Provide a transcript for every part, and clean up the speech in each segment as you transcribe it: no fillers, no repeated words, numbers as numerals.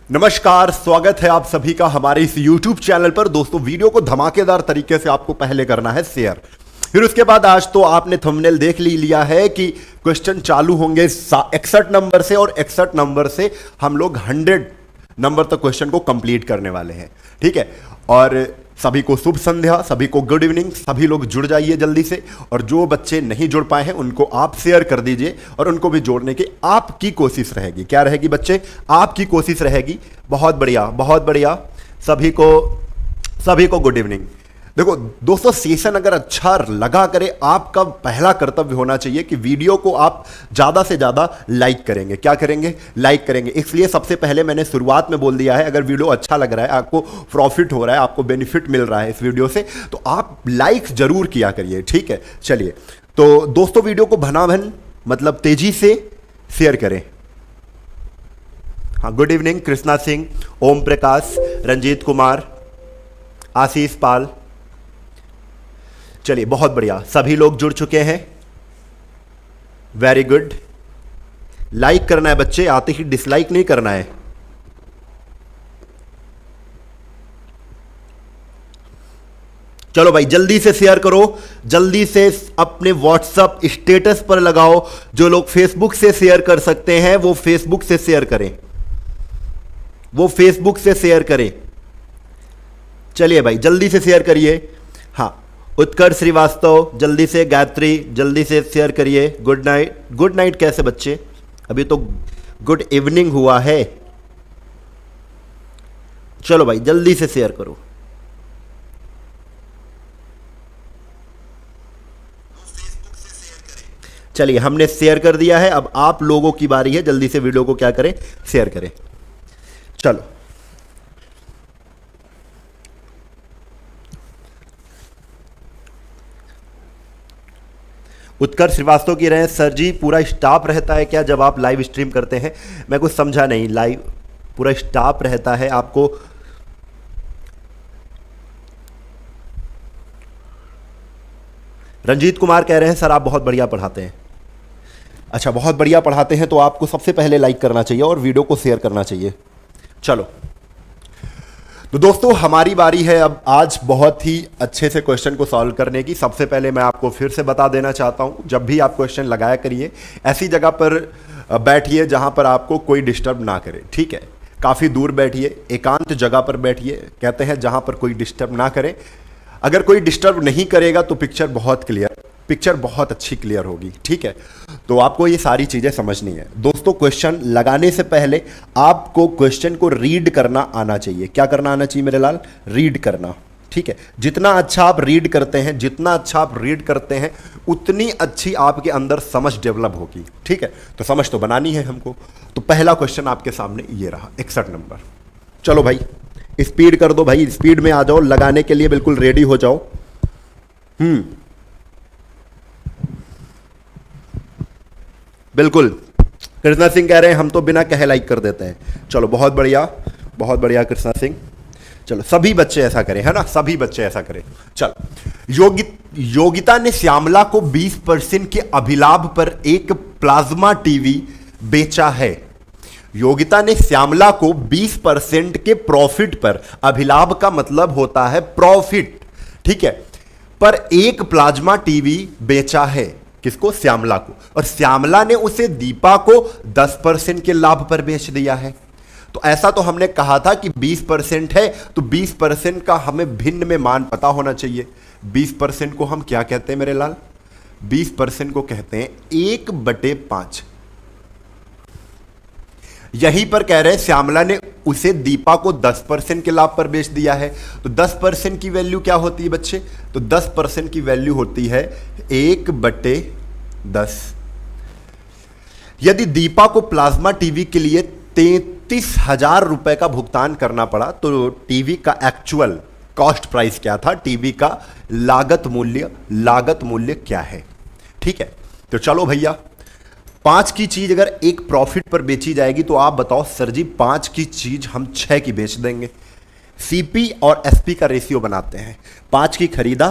नमस्कार, स्वागत है आप सभी का हमारे इस YouTube चैनल पर। दोस्तों, वीडियो को धमाकेदार तरीके से आपको पहले करना है शेयर, फिर उसके बाद आज तो आपने थंबनेल देख लिया है कि क्वेश्चन चालू होंगे 61 नंबर से, और 61 नंबर से हम लोग 100 नंबर तक क्वेश्चन को कंप्लीट करने वाले हैं। ठीक है, और सभी को शुभ संध्या, सभी को गुड इवनिंग। सभी लोग जुड़ जाइए जल्दी से, और जो बच्चे नहीं जुड़ पाए हैं उनको आप शेयर कर दीजिए, और उनको भी जोड़ने की आपकी कोशिश रहेगी। क्या रहेगी बच्चे? आपकी कोशिश रहेगी। बहुत बढ़िया, बहुत बढ़िया। सभी को गुड इवनिंग। देखो दोस्तों, सेशन अगर अच्छा लगा करे, आपका पहला कर्तव्य होना चाहिए कि वीडियो को आप ज़्यादा से ज़्यादा लाइक करेंगे। क्या करेंगे? लाइक करेंगे। इसलिए सबसे पहले मैंने शुरुआत में बोल दिया है, अगर वीडियो अच्छा लग रहा है, आपको प्रॉफिट हो रहा है, आपको बेनिफिट मिल रहा है इस वीडियो से, तो आप लाइक जरूर किया करिए। ठीक है, चलिए तो दोस्तों, वीडियो को भनाभन मतलब तेजी से शेयर करें। हाँ, गुड इवनिंग कृष्णा सिंह, ओम प्रकाश, रंजीत कुमार, आशीष पाल। चलिए, बहुत बढ़िया, सभी लोग जुड़ चुके हैं। Very good. लाइक करना है बच्चे, आते ही डिसलाइक नहीं करना है। चलो भाई, जल्दी से शेयर करो, जल्दी से अपने व्हाट्सएप स्टेटस पर लगाओ। जो लोग फेसबुक से शेयर कर सकते हैं वो फेसबुक से शेयर करें, वो फेसबुक से शेयर करें। चलिए भाई, जल्दी से शेयर करिए। हाँ, उत्कर्ष श्रीवास्तव जल्दी से, गायत्री जल्दी से शेयर करिए। Good night. गुड नाइट कैसे बच्चे? अभी तो गुड इवनिंग हुआ है। चलो भाई, जल्दी से शेयर करो। चलिए, हमने शेयर कर दिया है। अब आप लोगों की बारी है, जल्दी से वीडियो को क्या करें? शेयर करें। चलो, उत्कर्ष श्रीवास्तव की रहे, सर जी पूरा स्टाफ रहता है क्या जब आप लाइव स्ट्रीम करते हैं? मैं कुछ समझा नहीं। लाइव पूरा स्टाफ रहता है आपको? रंजीत कुमार कह रहे हैं सर आप बहुत बढ़िया पढ़ाते हैं। अच्छा, बहुत बढ़िया पढ़ाते हैं तो आपको सबसे पहले लाइक करना चाहिए और वीडियो को शेयर करना चाहिए। चलो तो दोस्तों, हमारी बारी है अब आज बहुत ही अच्छे से क्वेश्चन को सॉल्व करने की। सबसे पहले मैं आपको फिर से बता देना चाहता हूं, जब भी आप क्वेश्चन लगाया करिए ऐसी जगह पर बैठिए जहां पर आपको कोई डिस्टर्ब ना करे। ठीक है, काफ़ी दूर बैठिए, एकांत जगह पर बैठिए, कहते हैं जहां पर कोई डिस्टर्ब ना करे। अगर कोई डिस्टर्ब नहीं करेगा तो पिक्चर बहुत अच्छी क्लियर होगी। ठीक है, तो आपको ये सारी चीज़ें समझनी है। दोस्तों, क्वेश्चन लगाने से पहले आपको क्वेश्चन को रीड करना आना चाहिए। क्या करना आना चाहिए मेरे लाल? रीड करना। ठीक है, जितना अच्छा आप रीड करते हैं उतनी अच्छी आपके अंदर समझ डेवलप होगी। ठीक है, तो समझ तो बनानी है हमको। तो पहला क्वेश्चन आपके सामने ये रहा, 61 नंबर। चलो भाई, स्पीड कर दो भाई, स्पीड में आ जाओ, लगाने के लिए बिल्कुल रेडी हो जाओ। बिल्कुल। कृष्णा सिंह कह रहे हैं हम तो बिना कहे लाइक कर देते हैं। चलो, बहुत बढ़िया कृष्णा सिंह। चलो, सभी बच्चे ऐसा करें, है ना? सभी बच्चे ऐसा करें। चलो, योगिता ने श्यामला को 20% के अभिलाभ पर एक प्लाज्मा टीवी बेचा है। योगिता ने श्यामला को 20% के प्रॉफिट पर, अभिलाभ का मतलब होता है प्रॉफिट, ठीक है, पर एक प्लाज्मा टीवी बेचा है। किसको? श्यामला को। और श्यामला ने उसे दीपा को 10% के लाभ पर बेच दिया है। तो ऐसा तो हमने कहा था कि 20% है तो 20% का हमें भिन्न में मान पता होना चाहिए। 20% को हम क्या कहते हैं मेरे लाल? 20% को कहते हैं 1/5। यहीं पर कह रहे हैं श्यामला ने उसे दीपा को 10% के लाभ पर बेच दिया है। तो 10% की वैल्यू क्या होती है बच्चे? तो 10% की वैल्यू होती है 1/10। यदि दीपा को प्लाज्मा टीवी के लिए 33,000 रुपए का भुगतान करना पड़ा तो टीवी का एक्चुअल कॉस्ट प्राइस क्या था? टीवी का लागत मूल्य क्या है? ठीक है, तो चलो भैया, 5 की चीज अगर एक प्रॉफिट पर बेची जाएगी तो आप बताओ सर जी 5 की चीज हम 6 की बेच देंगे। सीपी और एसपी का रेशियो बनाते हैं। 5 की खरीदा,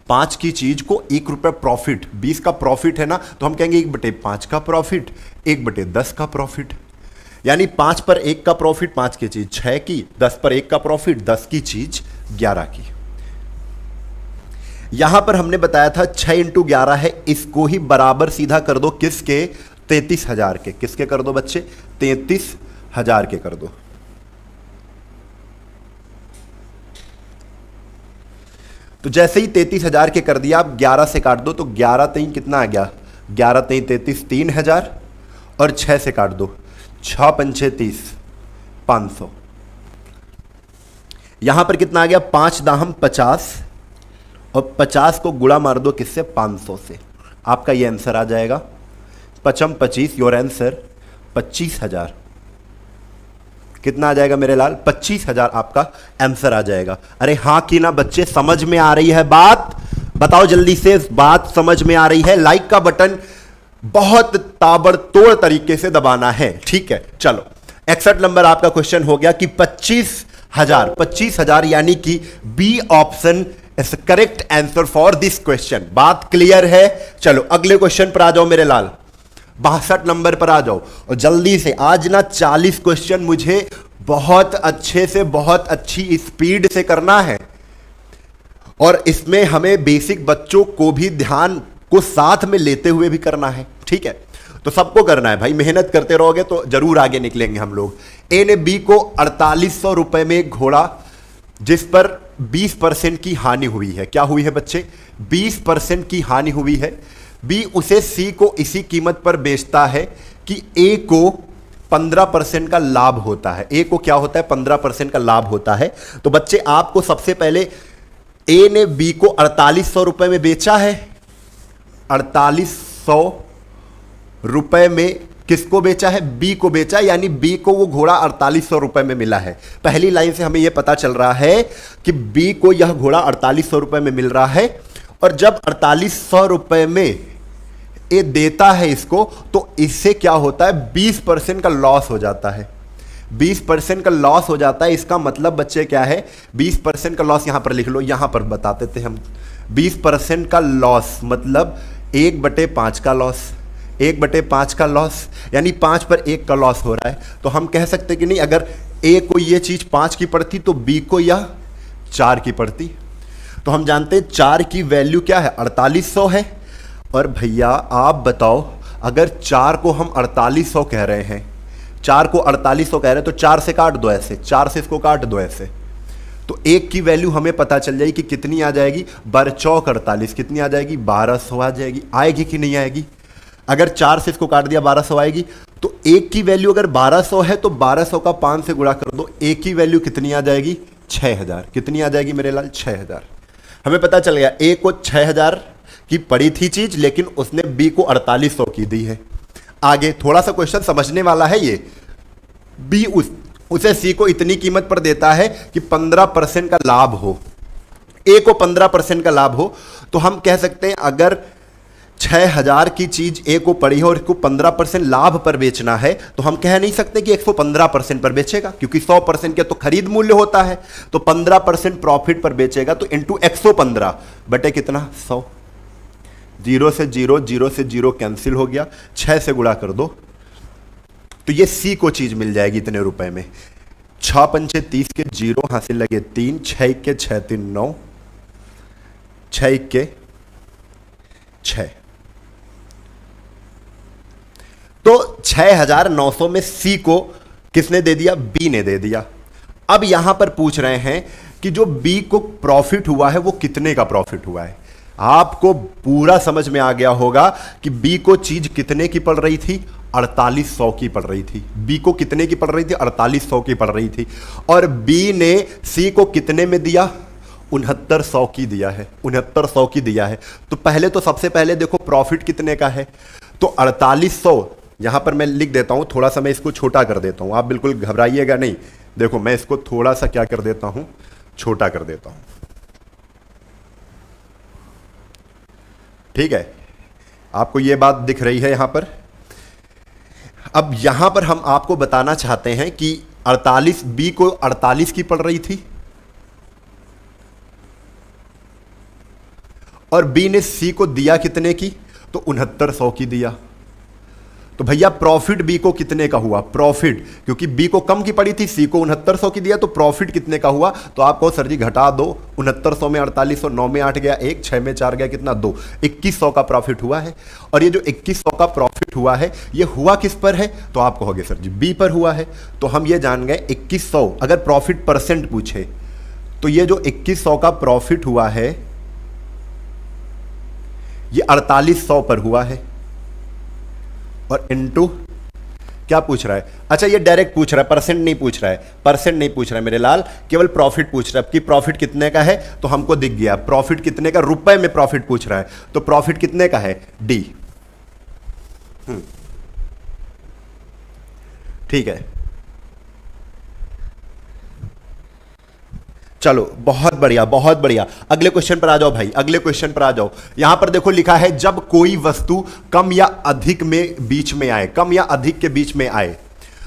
5 की चीज को 1 रुपए प्रॉफिट, 20 का प्रॉफिट है ना, तो हम कहेंगे 1/5 का प्रॉफिट, 1/10 का प्रॉफिट। यानी 5 पर 1 का प्रॉफिट 5 की चीज 6 की, 10 पर 1 का प्रॉफिट 10 की चीज 11 की। यहां पर हमने बताया था 6 इंटू 11 है, इसको ही बराबर सीधा कर दो किसके, 33,000 के। किसके कर दो बच्चे, 33,000 के कर दो। तो जैसे ही 33,000 के कर दिया, आप 11 से काट दो तो 11 तेई कितना आ गया, 11 तेई 33, 3,000 और 6 से काट दो, 6 पंछे 30, 500। यहां पर कितना आ गया, 5 दाहम 50 और 50 को गुणा मार दो किससे, 500 से। आपका ये आंसर आ जाएगा 5 25, योर आंसर 25,000। कितना आ जाएगा मेरे लाल, 25,000 आपका आंसर आ जाएगा। अरे हाँ कि ना बच्चे, समझ में आ रही है बात, बताओ जल्दी से, बात समझ में आ रही है। लाइक का बटन बहुत ताबड़तोड़ तरीके से दबाना है, ठीक है। चलो 61 नंबर आपका क्वेश्चन हो गया कि 25,000 यानी कि B option is correct answer for this question. बात क्लियर है। चलो अगले क्वेश्चन पर आ जाओ मेरे लाल, 62 नंबर पर आ जाओ और जल्दी से। आज ना 40 क्वेश्चन मुझे बहुत अच्छे से, बहुत अच्छी स्पीड से करना है और इसमें हमें बेसिक बच्चों को भी ध्यान को साथ में लेते हुए भी करना है, ठीक है। तो सबको करना है भाई, मेहनत करते रहोगे तो जरूर आगे निकलेंगे हम लोग। ए ने बी को 4800 रुपए में घोड़ा जिस पर 20% की हानि हुई है। क्या हुई है बच्चे, 20% की हानि हुई है। बी उसे सी को इसी कीमत पर बेचता है कि ए को 15% का लाभ होता है। ए को क्या होता है, 15% का लाभ होता है। तो बच्चे आपको सबसे पहले, ए ने बी को 4800 रुपए में बेचा है, 4800 रुपए में किसको बेचा है, बी को बेचा, यानी बी को वो घोड़ा 4800 रुपए में मिला है। पहली लाइन से हमें यह पता चल रहा है कि बी को यह घोड़ा 4800 रुपए में मिल रहा है और जब 4800 रुपए में ये देता है इसको, तो इससे क्या होता है, 20% का लॉस हो जाता है। 20% का लॉस हो जाता है। इसका मतलब बच्चे क्या है, 20% का लॉस, यहां पर लिख लो, यहां पर बताते थे हम। 20% का लॉस मतलब 1/5 का लॉस, 1/5 का लॉस, यानी 5 पर 1 का लॉस हो रहा है। तो हम कह सकते कि नहीं, अगर ए को ये चीज 5 की पड़ती तो बी को यह 4 की पड़ती। तो हम जानते हैं 4 की वैल्यू क्या है, 4800 है। और भैया आप बताओ, अगर 4 को हम 4800 कह रहे हैं, 4 को 4800 कह रहे हैं, तो 4 से काट दो ऐसे, 4 से इसको काट दो ऐसे, तो 1 की वैल्यू हमें पता चल जाएगी कि कितनी आ जाएगी, 12×4=48, कितनी आ जाएगी, 1200 आ जाएगी। आएगी कि नहीं आएगी, अगर 4 से इसको काट दिया 1200 आएगी। तो 1 की वैल्यू अगर 1200 है तो 1200 का 5 से गुणा कर दो, 1 की वैल्यू कितनी आ जाएगी, 6000। कितनी आ जाएगी मेरे लाल, 6000। हमें पता चल गया ए को 6000 की पड़ी थी चीज, लेकिन उसने बी को 4800 की दी है। आगे थोड़ा सा क्वेश्चन समझने वाला है ये। बी उसे सी को इतनी कीमत पर देता है कि 15% का लाभ हो, ए को 15% का लाभ हो। तो हम कह सकते हैं अगर 6000 की चीज ए को पड़ी है और इसको 15% लाभ पर बेचना है, तो हम कह नहीं सकते कि 115% पर बेचेगा, क्योंकि 100% के तो खरीद मूल्य होता है। तो 15% प्रॉफिट पर बेचेगा, तो इंटू 115 बटे कितना, 100। 0 से 0, 0 से 0 कैंसिल हो गया, 6 से गुणा कर दो, तो ये सी को चीज मिल जाएगी इतने रुपए में। 6 पंचे 30 के 0, हासिल लगे 3, 6 के 6 3 9, 6 के 6, तो 6900 में सी को किसने दे दिया, बी ने दे दिया। अब यहां पर पूछ रहे हैं कि जो बी को प्रॉफिट हुआ है वो कितने का प्रॉफिट हुआ है। आपको पूरा समझ में आ गया होगा कि बी को चीज कितने की पड़ रही थी, 4800 की पड़ रही थी। बी को कितने की पड़ रही थी, 4800 की पड़ रही थी। और बी ने सी को कितने में दिया, 6900 की दिया है, 6900 की दिया है। तो पहले तो सबसे पहले देखो प्रॉफिट कितने का है, तो 4800 यहां पर मैं लिख देता हूं, थोड़ा सा मैं इसको छोटा कर देता हूं, आप बिल्कुल घबराइएगा नहीं। देखो मैं इसको थोड़ा सा क्या कर देता हूं, छोटा कर देता हूं, ठीक है। आपको यह बात दिख रही है यहां पर। अब यहां पर हम आपको बताना चाहते हैं कि 48 बी को 48 की पड़ रही थी और बी ने सी को दिया कितने की, तो 6900 की दिया। तो भैया प्रॉफिट बी को कितने का हुआ, प्रॉफिट, क्योंकि बी को कम की पड़ी थी, सी को 6900 की दिया, तो प्रॉफिट कितने का हुआ, तो आप कहो सर जी घटा दो, 6900 में 4800, 9 में 8 गया 1, 6 में 4 गया कितना 2, 2100 का प्रॉफिट हुआ है। और ये जो 2100 का प्रॉफिट हुआ है ये हुआ किस पर है, तो आप कहोगे सर जी बी पर हुआ है। तो हम ये जान गए 2100 अगर प्रॉफिट परसेंट पूछे तो ये जो 2100 का प्रॉफिट हुआ है ये 4800 पर हुआ है, और इनटू क्या पूछ रहा है, अच्छा ये डायरेक्ट पूछ रहा है, परसेंट नहीं पूछ रहा है, परसेंट नहीं पूछ रहा है मेरे लाल, केवल प्रॉफिट पूछ रहा है कि प्रॉफिट कितने का है, तो हमको दिख गया प्रॉफिट कितने का, रुपए में प्रॉफिट पूछ रहा है, तो प्रॉफिट कितने का है डी। ठीक है, चलो बहुत बढ़िया बहुत बढ़िया। अगले क्वेश्चन पर आ जाओ भाई, अगले क्वेश्चन पर आ जाओ। यहां पर देखो लिखा है जब कोई वस्तु कम या अधिक में बीच में आए, कम या अधिक के बीच में आए।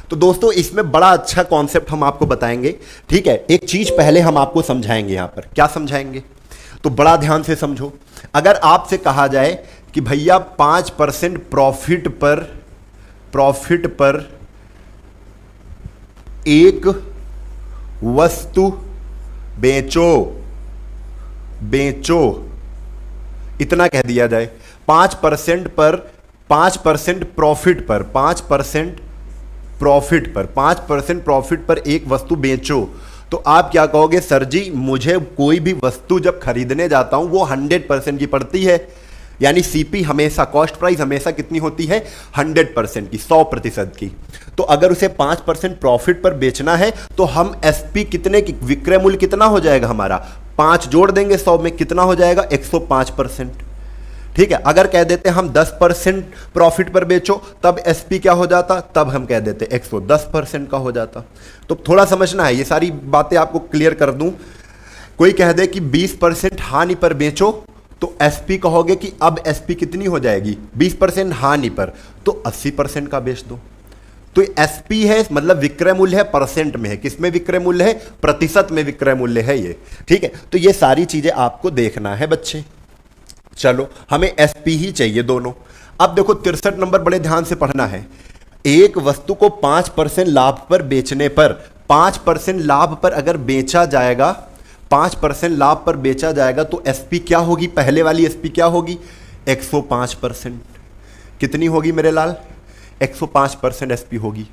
तो दोस्तों इसमें बड़ा अच्छा कॉन्सेप्ट हम आपको बताएंगे, ठीक है। एक चीज पहले हम आपको समझाएंगे, यहां पर क्या समझाएंगे तो बड़ा ध्यान से समझो। अगर आपसे कहा जाए कि भैया 5% प्रॉफिट पर एक वस्तु बेचो, बेचो, इतना कह दिया जाए, 5% पर, 5% प्रॉफिट पर, 5% प्रॉफिट पर, 5% प्रॉफिट पर एक वस्तु बेचो, तो आप क्या कहोगे सर जी मुझे कोई भी वस्तु जब खरीदने जाता हूं वो 100% की पड़ती है, यानी सीपी हमेशा, कॉस्ट प्राइस हमेशा कितनी होती है 100% की, 100% की। तो अगर उसे 5% प्रॉफिट पर बेचना है तो हम एसपी कितने की, विक्रय मूल्य कितना हो जाएगा हमारा, 5 जोड़ देंगे 100 में, कितना हो जाएगा 105%। ठीक है, अगर कह देते हम 10% प्रॉफिट पर बेचो तब एसपी क्या हो जाता, तब हम कह देते 110% का हो जाता। तो थोड़ा समझना है, ये सारी बातें आपको क्लियर कर दूं। कोई कह दे कि 20% हानि पर बेचो तो एसपी कहोगे कि अब एसपी कितनी हो जाएगी 20% हानि पर, तो 80% का बेच दो। तो एसपी है मतलब विक्रय मूल्य है, परसेंट में है, किसमें विक्रय मूल्य है, प्रतिशत में विक्रय मूल्य है ये, ठीक है। तो ये सारी चीजें आपको देखना है बच्चे। चलो हमें एसपी ही चाहिए दोनों। अब देखो 63 नंबर बड़े ध्यान से पढ़ना है। एक वस्तु को 5% लाभ पर बेचने पर, 5% लाभ पर अगर बेचा जाएगा, 5% लाभ पर बेचा जाएगा तो एसपी क्या होगी, पहले वाली एसपी क्या होगी 105%। कितनी होगी मेरे लाल, 105% एसपी होगी।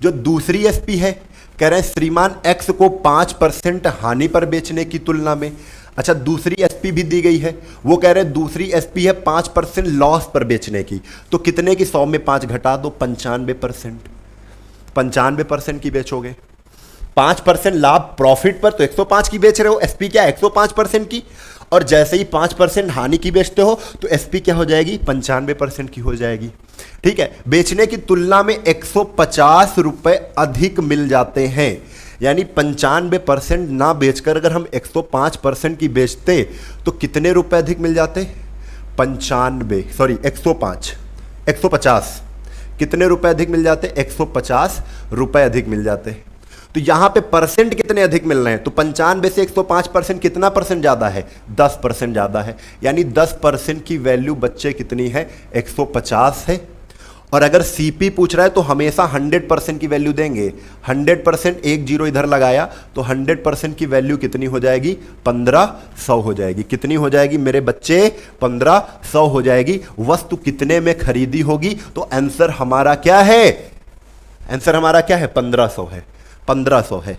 जो दूसरी एसपी है, कह रहे हैं श्रीमान एक्स को 5% हानि पर बेचने की तुलना में, अच्छा दूसरी एसपी भी दी गई है, वो कह रहे हैं दूसरी एसपी है 5% लॉस पर बेचने की, तो कितने की, 100 में 5 घटा दो, 95%, 95% की बेचोगे। 5% लाभ प्रॉफिट पर तो 105 की बेच रहे हो, एसपी क्या 105% की, और जैसे ही 5% हानि की बेचते हो तो एसपी क्या हो जाएगी 95% की हो जाएगी। ठीक है, बेचने की तुलना में 150 रुपए अधिक मिल जाते हैं, यानी 95% ना बेचकर अगर हम 105% की बेचते तो कितने रुपए अधिक मिल जाते, 150 कितने रुपए अधिक मिल जाते, 150 रुपए अधिक मिल जाते। तो यहां पे परसेंट कितने अधिक मिल रहे हैं, तो 95 से 105% कितना परसेंट ज्यादा है, 10% ज्यादा है, यानी 10% की वैल्यू बच्चे कितनी है 150 है। और अगर सीपी पूछ रहा है तो हमेशा 100% की वैल्यू देंगे, 100%, एक जीरो इधर लगाया तो 100% की वैल्यू कितनी हो जाएगी 1500 हो जाएगी। कितनी हो जाएगी मेरे बच्चे 1500 हो जाएगी। वस्तु कितने में खरीदी होगी, तो आंसर हमारा क्या है, आंसर हमारा क्या है 1500 है, 1500 है।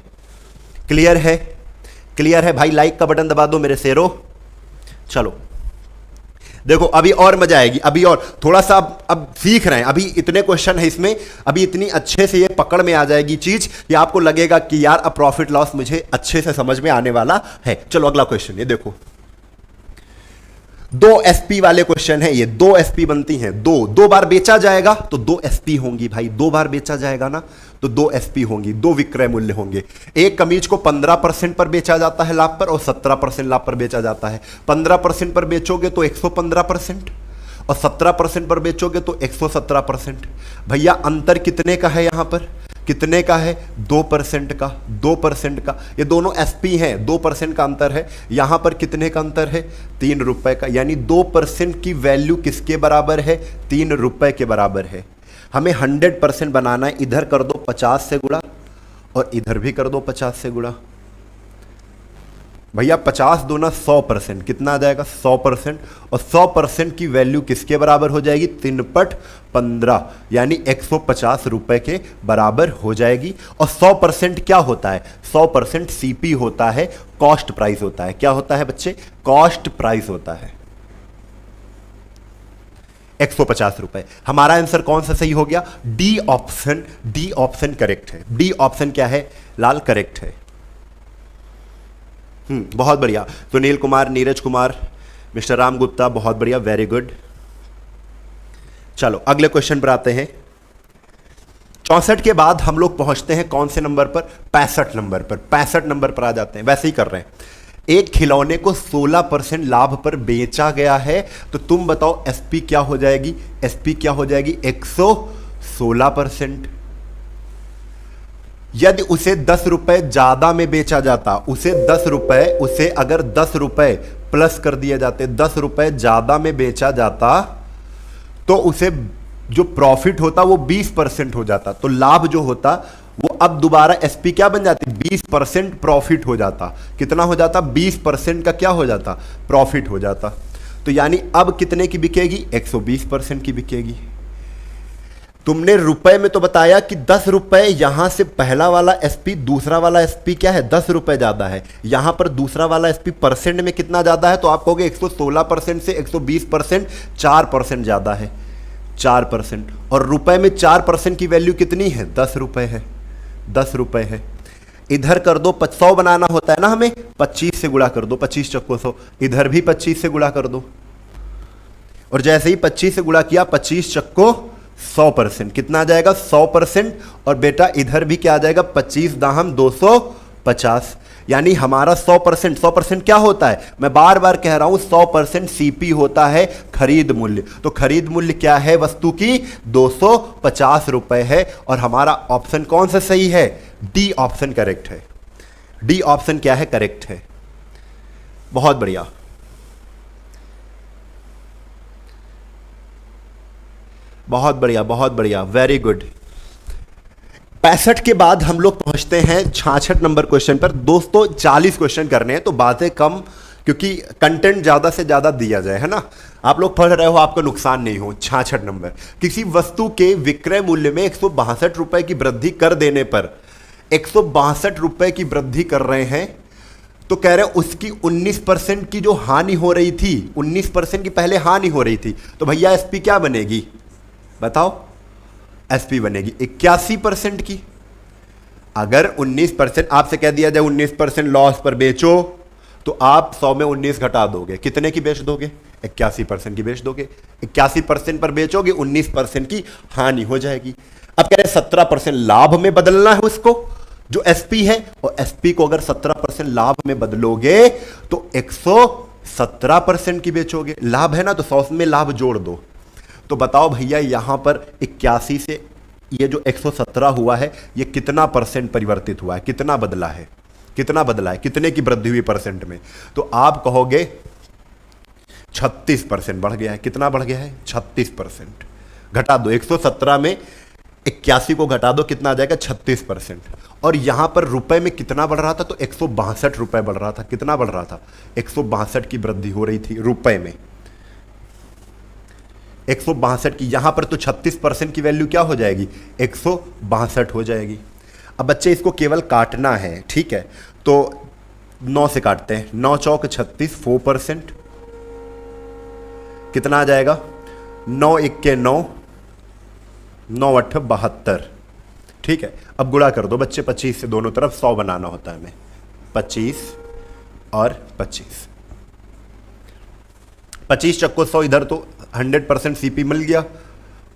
क्लियर है, क्लियर है भाई, लाइक का बटन दबा दो मेरे शेरों। चलो देखो अभी और मजा आएगी, अभी और थोड़ा सा अब सीख रहे हैं, अभी इतने क्वेश्चन है इसमें, अभी इतनी अच्छे से ये पकड़ में आ जाएगी चीज कि आपको लगेगा कि यार अब प्रॉफिट लॉस मुझे अच्छे से समझ में आने वाला है। चलो अगला क्वेश्चन, ये देखो 2 एसपी वाले क्वेश्चन है ये, 2 एसपी बनती हैं, दो बार बेचा जाएगा तो 2 एसपी होंगी भाई, 2 बार बेचा जाएगा ना तो 2 एसपी होंगी, 2 विक्रय मूल्य होंगे। एक कमीज को 15% पर बेचा जाता है लाभ पर, और 17% लाभ पर बेचा जाता है। 15% पर बेचोगे तो 115%, और 17% पर बेचोगे तो 117%। भैया अंतर कितने का है यहां पर, कितने का है 2% का, 2% का, ये दोनों एसपी हैं, 2% का अंतर है। यहां पर कितने का अंतर है 3 रुपए का, यानी 2% की वैल्यू किसके बराबर है 3 रुपए के बराबर है। हमें 100% बनाना है। इधर कर दो 50 से गुणा और इधर भी कर दो 50 से गुणा। भैया 50 दूना 100%, कितना आ जाएगा 100%। और 100% की वैल्यू किसके बराबर हो जाएगी, 3/15 यानी 150 रुपए के बराबर हो जाएगी। और 100% क्या होता है, 100% सीपी होता है, कॉस्ट प्राइस होता है। क्या होता है बच्चे, कॉस्ट प्राइस होता है। 150 रुपए। हमारा आंसर कौन सा सही हो गया, D option. D option correct है। डी ऑप्शन क्या है लाल, करेक्ट है। बहुत बढ़िया। सुनील कुमार, नीरज कुमार, मिस्टर राम गुप्ता, बहुत बढ़िया, वेरी गुड। चलो अगले क्वेश्चन पर आते हैं। 64 के बाद हम लोग पहुंचते हैं कौन से नंबर पर, 65 नंबर पर। 65 नंबर पर आ जाते हैं, वैसे ही कर रहे हैं। एक खिलौने को 16% लाभ पर बेचा गया है, तो तुम बताओ एसपी क्या हो जाएगी। एसपी क्या हो जाएगी, 116%। यदि उसे 10 रुपए ज्यादा में बेचा जाता, उसे 10 रुपए, उसे अगर 10 रुपए प्लस कर दिए जाते, 10 रुपए ज्यादा में बेचा जाता, तो उसे जो प्रॉफिट होता वो 20% हो जाता। तो लाभ जो होता वो अब दोबारा एसपी क्या बन जाती, 20% प्रॉफिट हो जाता। कितना हो जाता, 20% का क्या हो जाता, प्रॉफिट हो जाता। तो यानी अब कितने की बिकेगी, 120% की बिकेगी। तुमने रुपए में तो बताया कि 10 रुपए, यहां से पहला वाला एसपी, दूसरा वाला एसपी क्या है, 10 रुपए ज्यादा है। यहां पर दूसरा वाला एसपी परसेंट में कितना ज्यादा है, तो आप कहोगे 116% से 120%, 4% ज्यादा है, 4%। और रुपए में 4% की वैल्यू कितनी है, 10 रुपए है, 10 रुपए है। इधर कर दो, 100 बनाना होता है ना हमें, 25 से गुणा कर दो, 25 चक्को 100। इधर भी 25 से गुणा कर दो, और जैसे ही 25 से गुणा किया, 25 चक्को 100%, कितना आ जाएगा 100%। और बेटा इधर भी क्या आ जाएगा, 25 दाहम 250, यानी हमारा 100%। 100% क्या होता है, मैं बार बार कह रहा हूं, 100% सीपी होता है, खरीद मूल्य। तो खरीद मूल्य क्या है वस्तु की, 250 रुपए है। और हमारा ऑप्शन कौन सा सही है, डी ऑप्शन करेक्ट है। डी ऑप्शन क्या है, करेक्ट है। बहुत बढ़िया। बहुत बढ़िया, बहुत बढ़िया, वेरी गुड। 65 के बाद हम लोग पहुंचते हैं 66 नंबर क्वेश्चन पर। दोस्तों 40 क्वेश्चन करने हैं, तो बातें कम, क्योंकि कंटेंट ज्यादा से ज्यादा दिया जाए, है ना। आप लोग पढ़ रहे हो, आपको नुकसान नहीं हो। 66 नंबर, किसी वस्तु के विक्रय मूल्य में 162 रुपए की वृद्धि कर देने पर, 162 रुपए की वृद्धि कर रहे हैं, तो कह रहे हैं उसकी 19% की जो हानि हो रही थी, 19% की पहले हानि हो रही थी, तो भैया एसपी क्या बनेगी बताओ, एसपी बनेगी 81% की। अगर 19% आपसे कह दिया जाए 19% लॉस पर बेचो, तो आप 100 में 19 घटा दोगे, कितने की बेच दोगे, 81% की बेच दोगे। 81% पर बेचोगे, 19% की हानि हो जाएगी। अब कह रहे 17% लाभ में बदलना है उसको, जो एसपी है, और एसपी को अगर 17% लाभ में बदलोगे तो 117% की बेचोगे। लाभ है ना, तो 100 में लाभ जोड़ दो। तो बताओ भैया यहां पर 81 से ये जो 117 हुआ है, ये कितना परसेंट परिवर्तित हुआ है, कितना बदला है, कितना बदला है, कितने की वृद्धि हुई परसेंट में। तो आप कहोगे 36% बढ़ गया है। कितना बढ़ गया है, 36%। घटा दो, 117 में 81 को घटा दो, कितना आ जाएगा 36%। और यहां पर रुपए में कितना बढ़ रहा था, तो 162 रुपए बढ़ रहा था। कितना बढ़ रहा था, 162 की वृद्धि हो रही थी रुपए में, 162 की। यहां पर तो 36% की वैल्यू क्या हो जाएगी, 162 हो जाएगी। अब बच्चे इसको केवल काटना है, ठीक है, तो 9 से काटते हैं। 9 चौक 36, 4%, कितना आ जाएगा, 9 1 के 9, 9 8 72, ठीक है। अब गुणा कर दो बच्चे, 25 से दोनों तरफ 100 बनाना होता है हमें, 25 और 25, 25 चक्को 100, इधर तो 100% सीपी मिल गया।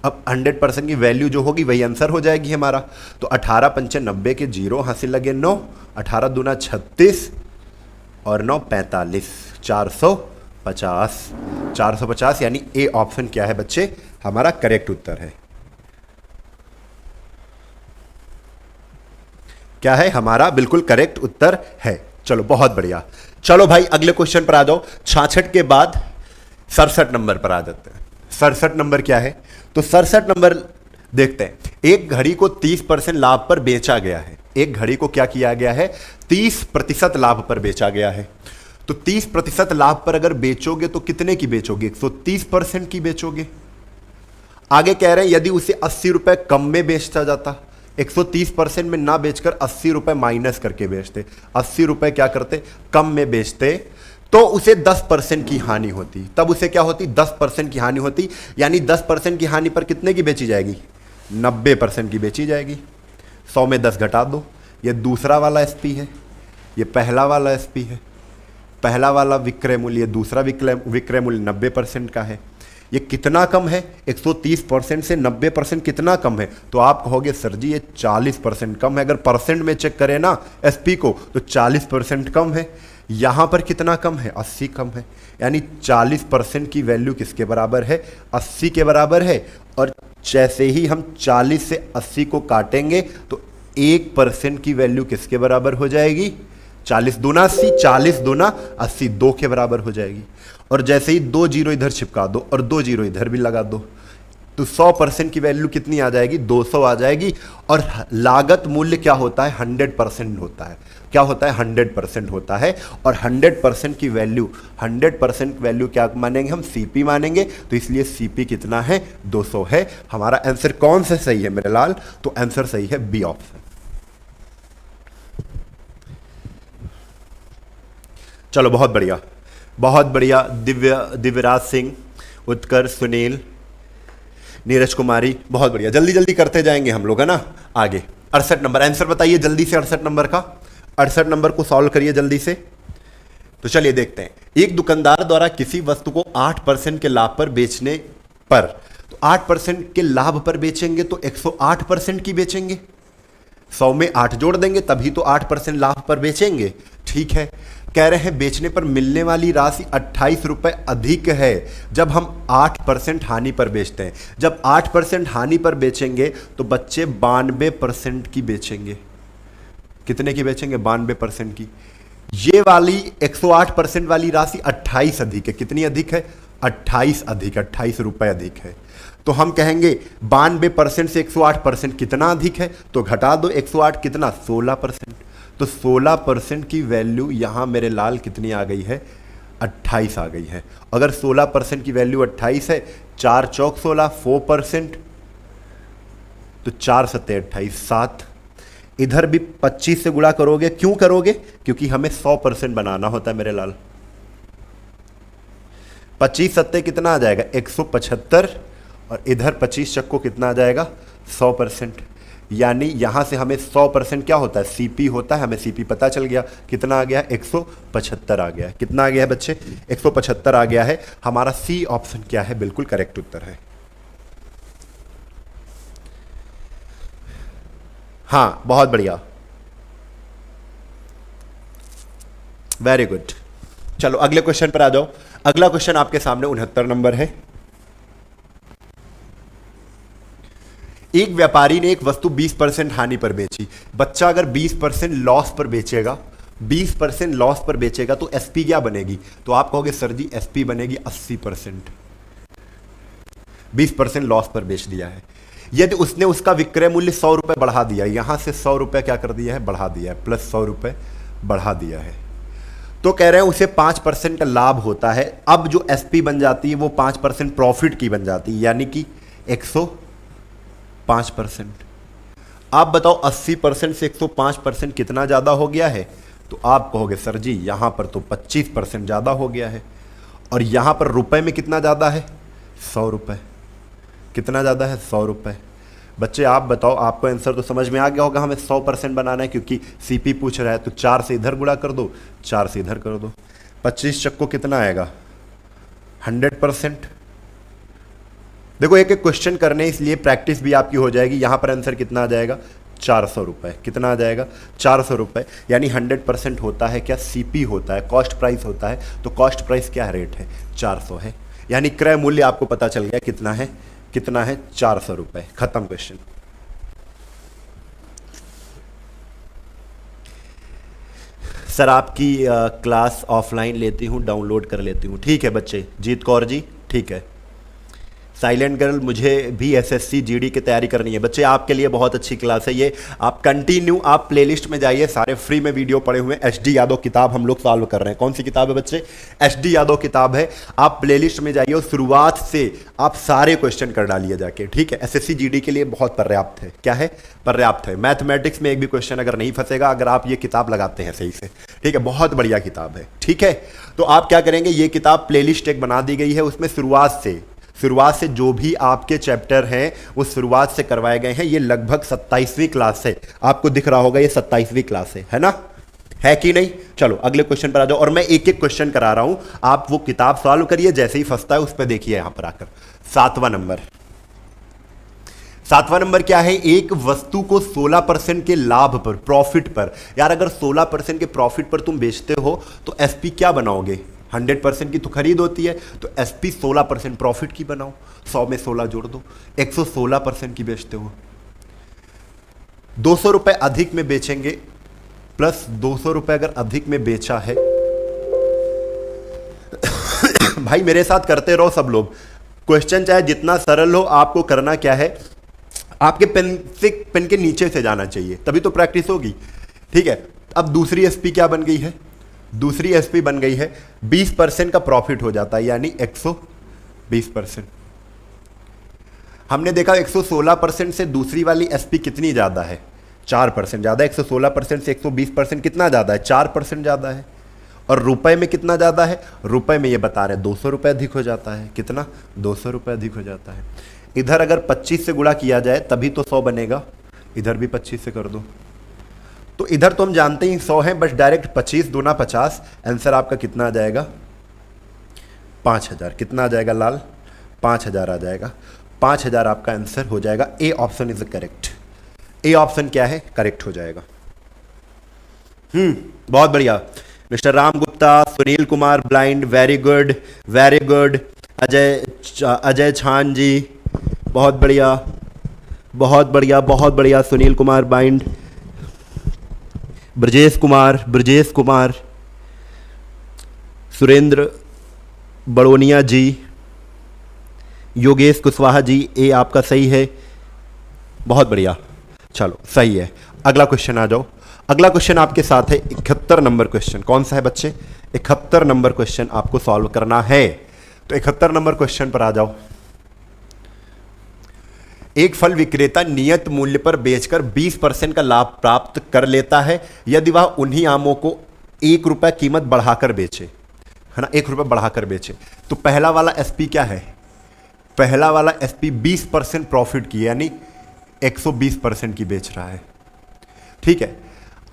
अब 100% की वैल्यू जो होगी वही आंसर हो जाएगी हमारा। तो 18 पंचे 90 के 0, हासिल लगे 9, 18 दूना 36 और 9 45, 450, 450, यानी ए ऑप्शन क्या है बच्चे, हमारा करेक्ट उत्तर है। क्या है, हमारा बिल्कुल करेक्ट उत्तर है। चलो बहुत बढ़िया। चलो भाई अगले क्वेश्चन पर आ जाओ। 66 के बाद 67 नंबर पर आ जाते हैं। 67 नंबर क्या है, तो 67 नंबर देखते हैं, एक घड़ी को 30% लाभ पर बेचा गया है। एक घड़ी को क्या किया गया है? 30% लाभ पर बेचा गया है। तो 30% लाभ पर अगर बेचोगे तो कितने की बेचोगे? 130% की बेचोगे। आगे कह रहे हैं यदि उसे 80 रुपए कम में बेचता जाता, 130% में ना बेचकर 80 रुपए माइनस करके बेचते, 80 रुपए क्या करते? कम में बेचते, तो उसे 10% की हानि होती। तब उसे क्या होती? 10% की हानि होती। यानी 10% की हानि पर कितने की बेची जाएगी? 90% की बेची जाएगी। 100 में 10 घटा दो। ये दूसरा वाला एसपी है, ये पहला वाला एसपी है। पहला वाला विक्रय मूल्य, दूसरा विक्रय मूल्य 90% का है। ये कितना कम है? 130% से 90% कितना कम है? तो आप कहोगे सर जी ये 40% कम है। अगर परसेंट में चेक करें ना एसपी को तो 40% कम है। यहां पर कितना कम है? 80 कम है। यानी 40% की वैल्यू किसके बराबर है? 80 के बराबर है। और जैसे ही हम 40 से 80 को काटेंगे तो 1% की वैल्यू किसके बराबर हो जाएगी? 40 दूना 80, 40 दूना 80, 2 के बराबर हो जाएगी। और जैसे ही 2 जीरो इधर चिपका दो और 2 जीरो इधर भी लगा दो तो 100% की वैल्यू कितनी आ जाएगी? 200 आ जाएगी। और लागत मूल्य क्या होता है? 100% होता है। क्या होता है? 100% होता है। और 100% की वैल्यू, 100% वैल्यू क्या मानेंगे हम? सीपी मानेंगे। तो इसलिए सीपी कितना है? 200 है। हमारा आंसर कौन सा सही है मेरे लाल? तो आंसर सही है बी ऑप्शन। चलो बहुत बढ़िया, बहुत बढ़िया। दिव्यराज सिंह, उत्कर्ष, सुनील, नीरज कुमारी, बहुत बढ़िया। जल्दी जल्दी करते जाएंगे हम लोग, है ना। आगे 68 नंबर आंसर बताइए जल्दी से। 68 नंबर का, 68 नंबर को सॉल्व करिए जल्दी से। तो चलिए देखते हैं। एक दुकानदार द्वारा किसी वस्तु को 8% के लाभ पर बेचने पर, तो 8% के लाभ पर बेचेंगे तो 108% की बेचेंगे। 100 में 8 जोड़ देंगे तभी तो 8% लाभ पर बेचेंगे। ठीक है। कह रहे हैं बेचने पर मिलने वाली राशि 28 रुपए अधिक है जब हम 8% हानि पर बेचते हैं। जब 8% हानि पर बेचेंगे तो बच्चे 92% की बेचेंगे। कितने की बेचेंगे? 92% की। ये वाली 108% वाली राशि 28 अधिक है। कितनी अधिक है? 28 अधिक, 28 रुपए अधिक है। तो हम कहेंगे 92% से 108% कितना अधिक है? तो घटा दो 108 कितना? 16%। तो 16% की वैल्यू यहां मेरे लाल कितनी आ गई है? 28 आ गई है। अगर 16% की वैल्यू 28 है, 4 चौक 16, 4%, तो 4 सत्ते 28, 7। इधर भी 25 से गुणा करोगे। क्यों करोगे? क्योंकि हमें 100% बनाना होता है मेरे लाल। 25 सत्ते कितना आ जाएगा? 175। और इधर 25 चक्को कितना आ जाएगा? 100%। यानी यहां से हमें 100% क्या होता है? सीपी होता है। हमें सीपी पता चल गया। कितना आ गया? 175 आ गया। कितना आ गया है बच्चे? 175 आ गया है। हमारा सी ऑप्शन क्या है? बिल्कुल करेक्ट उत्तर है। हां, बहुत बढ़िया, वेरी गुड। चलो अगले क्वेश्चन पर आ जाओ। अगला क्वेश्चन आपके सामने 69 नंबर है। एक व्यापारी ने एक वस्तु 20% हानि पर बेची। बच्चा अगर 20% लॉस पर बेचेगा, 20% लॉस पर बेचेगा तो एसपी क्या बनेगी? तो आप कहोगे सर जी एसपी बनेगी 80%। 20% लॉस पर बेच दिया है। यदि उसने उसका विक्रय मूल्य 100 रुपए बढ़ा दिया, यहां से 100 रुपए क्या कर दिया है? बढ़ा दिया है, प्लस 100 रुपए बढ़ा दिया है, तो कह रहे हैं उसे 5% लाभ होता है। अब जो एसपी बन जाती है वो 5% प्रॉफिट की बन जाती है, यानी कि 105%। आप बताओ 80% से 105% कितना ज्यादा हो गया है? तो आप कहोगे सर जी यहां पर तो 25% ज्यादा हो गया है। और यहां पर रुपए में कितना ज्यादा है? 100 रुपए। कितना ज्यादा है? 100 रुपए। बच्चे आप बताओ, आपको आंसर तो समझ में आ गया होगा। हमें 100% बनाना है क्योंकि सीपी पूछ रहा है। तो 4 से इधर गुणा कर दो, 4 से इधर कर दो। 25 चक्को कितना आएगा? 100%। देखो एक एक क्वेश्चन करने, इसलिए प्रैक्टिस भी आपकी हो जाएगी। यहां पर आंसर कितना आ जाएगा? 400 रुपए। कितना आ जाएगा? 400 रुपए। यानी 100% होता है क्या? सीपी होता है, कॉस्ट प्राइस होता है। तो कॉस्ट प्राइस क्या रेट है? 400 है। यानी क्रय मूल्य आपको पता चल गया कितना है? कितना है? 400 रुपए। खत्म क्वेश्चन। सर आपकी क्लास ऑफलाइन लेती हूं, डाउनलोड कर लेती हूं। ठीक है बच्चे, जीत कौर जी, ठीक है। साइलेंट गर्ल, मुझे भी एसएससी जीडी की तैयारी करनी है। बच्चे आपके लिए बहुत अच्छी क्लास है ये, आप कंटिन्यू आप प्लेलिस्ट में जाइए, सारे फ्री में वीडियो पड़े हुए हैं। एचडी यादव किताब हम लोग सॉल्व कर रहे हैं। कौन सी किताब है बच्चे? एचडी यादव किताब है। आप प्लेलिस्ट में जाइए और शुरुआत से आप सारे क्वेश्चन कर डालिए जाके, ठीक है। एसएससी जीडी के लिए बहुत पर्याप्त है। क्या है? पर्याप्त है। मैथमेटिक्स में एक भी क्वेश्चन अगर नहीं फंसेगा अगर आप ये किताब लगाते हैं सही से, ठीक है। बहुत बढ़िया किताब है, ठीक है। तो आप क्या करेंगे, ये किताब प्लेलिस्ट एक बना दी गई है, उसमें शुरुआत से जो भी आपके चैप्टर हैं वो शुरुआत से करवाए गए हैं। ये लगभग 27वीं क्लास है, आपको दिख रहा होगा ये 27वीं क्लास है ना, है कि नहीं? चलो अगले क्वेश्चन पर आ जाओ, और मैं एक एक क्वेश्चन करा रहा हूं, आप वो किताब सॉल्व करिए, जैसे ही फंसता है उस पर देखिए यहां पर आकर। 7वां नंबर क्या है? एक वस्तु को 16% के लाभ पर, प्रॉफिट पर, यार अगर 16% के प्रॉफिट पर तुम बेचते हो तो एसपी क्या बनाओगे? 100% की तो खरीद होती है, तो एसपी 16% प्रॉफिट की बनाओ, 100 में 16 जोड़ दो, 116% की बेचते हो। 200 रुपए अधिक में बेचेंगे, प्लस 200 रुपए अगर अधिक में बेचा है भाई मेरे साथ करते रहो सब लोग, क्वेश्चन चाहे जितना सरल हो, आपको करना क्या है, आपके पेन के नीचे से जाना चाहिए, तभी तो प्रैक्टिस होगी, ठीक है। अब दूसरी एसपी क्या बन गई है? दूसरी एसपी बन गई है 20% का प्रॉफिट हो जाता है, यानी 120%। हमने देखा 116% से दूसरी वाली एसपी कितनी ज्यादा है? 4% ज्यादा। 116% से 120% कितना ज्यादा है? 4% ज्यादा है। और रुपए में कितना ज्यादा है? रुपए में ये बता रहे 200 रुपए अधिक हो जाता है। कितना? 200 रुपए अधिक हो जाता है। इधर अगर 25 से गुणा किया जाए तभी तो 100 बनेगा, इधर भी 25 से कर दो, तो इधर तो हम जानते ही 100 है, बस डायरेक्ट 25 दूना 50, आंसर आपका कितना आ जाएगा? 5000। कितना आ जाएगा लाल? 5000 आ जाएगा। 5000 आपका आंसर हो जाएगा। ए option is correct. A option क्या है? करेक्ट हो जाएगा। बहुत बढ़िया mister Ram Gupta, Sunil Kumar blind, very good very good. Ajay छान जी, बहुत बढ़िया बहुत बढ़िया बहुत बढ़िया। सुनील कुमार ब्लाइंड, ब्रजेश कुमार, सुरेंद्र बड़ोनिया जी, योगेश कुशवाहा जी, ए आपका सही है, बहुत बढ़िया। चलो सही है। अगला क्वेश्चन आ जाओ। अगला क्वेश्चन आपके साथ है 71 नंबर क्वेश्चन। कौन सा है बच्चे? 71 नंबर क्वेश्चन आपको सॉल्व करना है। तो 71 नंबर क्वेश्चन पर आ जाओ। एक फल विक्रेता नियत मूल्य पर बेचकर 20% का लाभ प्राप्त कर लेता है यदि वह उन्हीं आमों को 1 रुपए कीमत बढ़ाकर बेचे, है ना, 1 रुपए बढ़ाकर बेचे। तो पहला वाला एसपी क्या है? पहला वाला एसपी 20% प्रॉफिट की, यानी 120% की बेच रहा है, ठीक है।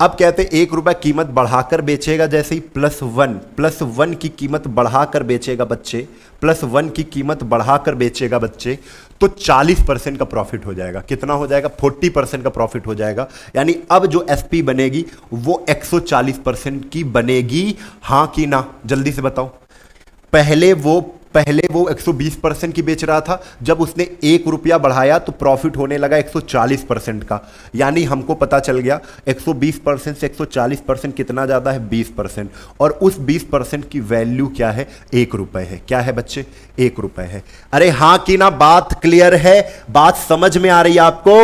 अब कहते 1 रुपए कीमत बढ़ाकर बेचेगा, जैसे ही +1 की कीमत बढ़ाकर बेचेगा बच्चे, +1 की कीमत बढ़ाकर बेचेगा बच्चे, तो 40% का प्रॉफिट हो जाएगा। कितना हो जाएगा? 40% का प्रॉफिट हो जाएगा। यानी अब जो एसपी बनेगी वो 140% की बनेगी, हां कि ना? जल्दी से बताओ। पहले वो 120% की बेच रहा था, जब उसने 1 रुपया बढ़ाया तो प्रॉफिट होने लगा 140% का। यानी हमको पता चल गया 120% से 140% कितना ज्यादा है? 20%। और उस 20% की वैल्यू क्या है? 1 रुपए है। क्या है बच्चे? 1 रुपए है। अरे हां कि ना? बात क्लियर है? बात समझ में आ रही है आपको?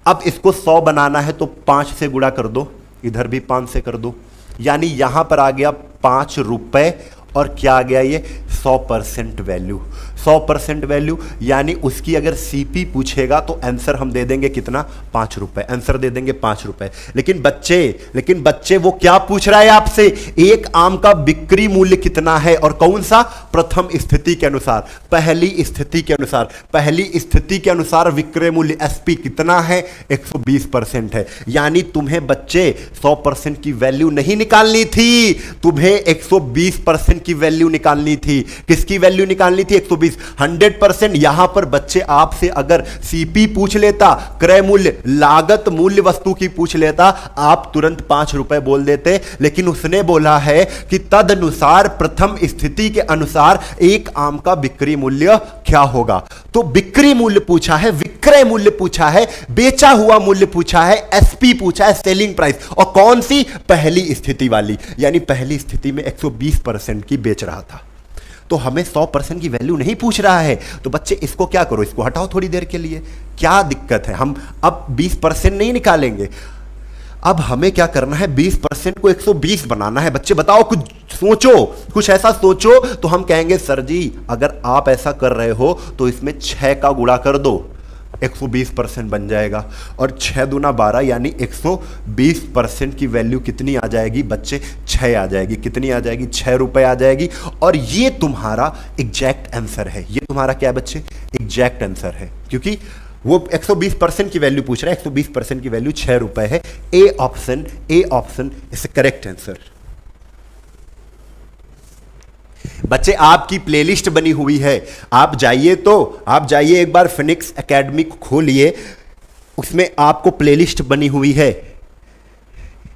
अब इसको 100 बनाना है तो 5 से गुणा कर दो, इधर भी 5 से कर दो, यानी यहां पर आ गया 5 रुपए, और क्या आ गया ये? 100% वैल्यू। 100% वैल्यू, यानी उसकी अगर सीपी पूछेगा तो आंसर हम दे देंगे कितना? 5 रुपए। आंसर दे देंगे 5 रुपए। लेकिन बच्चे वो क्या पूछ रहा है आपसे? एक आम का बिक्री मूल्य कितना है, और कौन सा? प्रथम स्थिति के अनुसार, पहली स्थिति के अनुसार। पहली स्थिति के अनुसार विक्रय मूल्य एसपी कितना है? 120% है। यानी तुम्हें बच्चे 100% की वैल्यू नहीं निकालनी थी, तुम्हें 120% की वैल्यू निकालनी थी। किसकी वैल्यू निकालनी थी? 120। 100%। यहां पर बच्चे आपसे अगर सीपी पूछ लेता, क्रय मूल्य, लागत मूल्य वस्तु की पूछ लेता, आप तुरंत 5 रुपए बोल देते। लेकिन उसने बोला है कि तदनुसार, प्रथम स्थिति के अनुसार एक आम का बिक्री मूल्य क्या होगा। तो बिक्री मूल्य पूछा है, विक्रय मूल्य पूछा है, बेचा हुआ मूल्य पूछा है, एसपी पूछा है, सेलिंग प्राइस। और कौन सी? पहली स्थिति वाली, यानी पहली स्थिति में 120% की बेच रहा था। तो हमें 100% की वैल्यू नहीं पूछ रहा है। तो बच्चे इसको क्या करो, इसको हटाओ थोड़ी देर के लिए, क्या दिक्कत है। हम अब 20% नहीं निकालेंगे, अब हमें क्या करना है, 20% को 120 बनाना है। बच्चे बताओ, कुछ सोचो, कुछ ऐसा सोचो। तो हम कहेंगे सर जी अगर आप ऐसा कर रहे हो तो इसमें 6 का गुणा कर दो, 120% बन जाएगा। और 6 दूना 12 यानी 120% की वैल्यू कितनी आ जाएगी बच्चे, 6 आ जाएगी। कितनी आ जाएगी, 6 रुपए आ जाएगी। और ये तुम्हारा एग्जैक्ट आंसर है। ये तुम्हारा क्या है बच्चे, एग्जैक्ट आंसर है, क्योंकि वो 120% की वैल्यू पूछ रहा है। 120% की वैल्यू 6 रुपए है। ए ऑप्शन इज करेक्ट आंसर। बच्चे आपकी प्लेलिस्ट बनी हुई है, आप जाइए एक बार फिनिक्स एकेडमी को खोलिए, उसमें आपको प्लेलिस्ट बनी हुई है।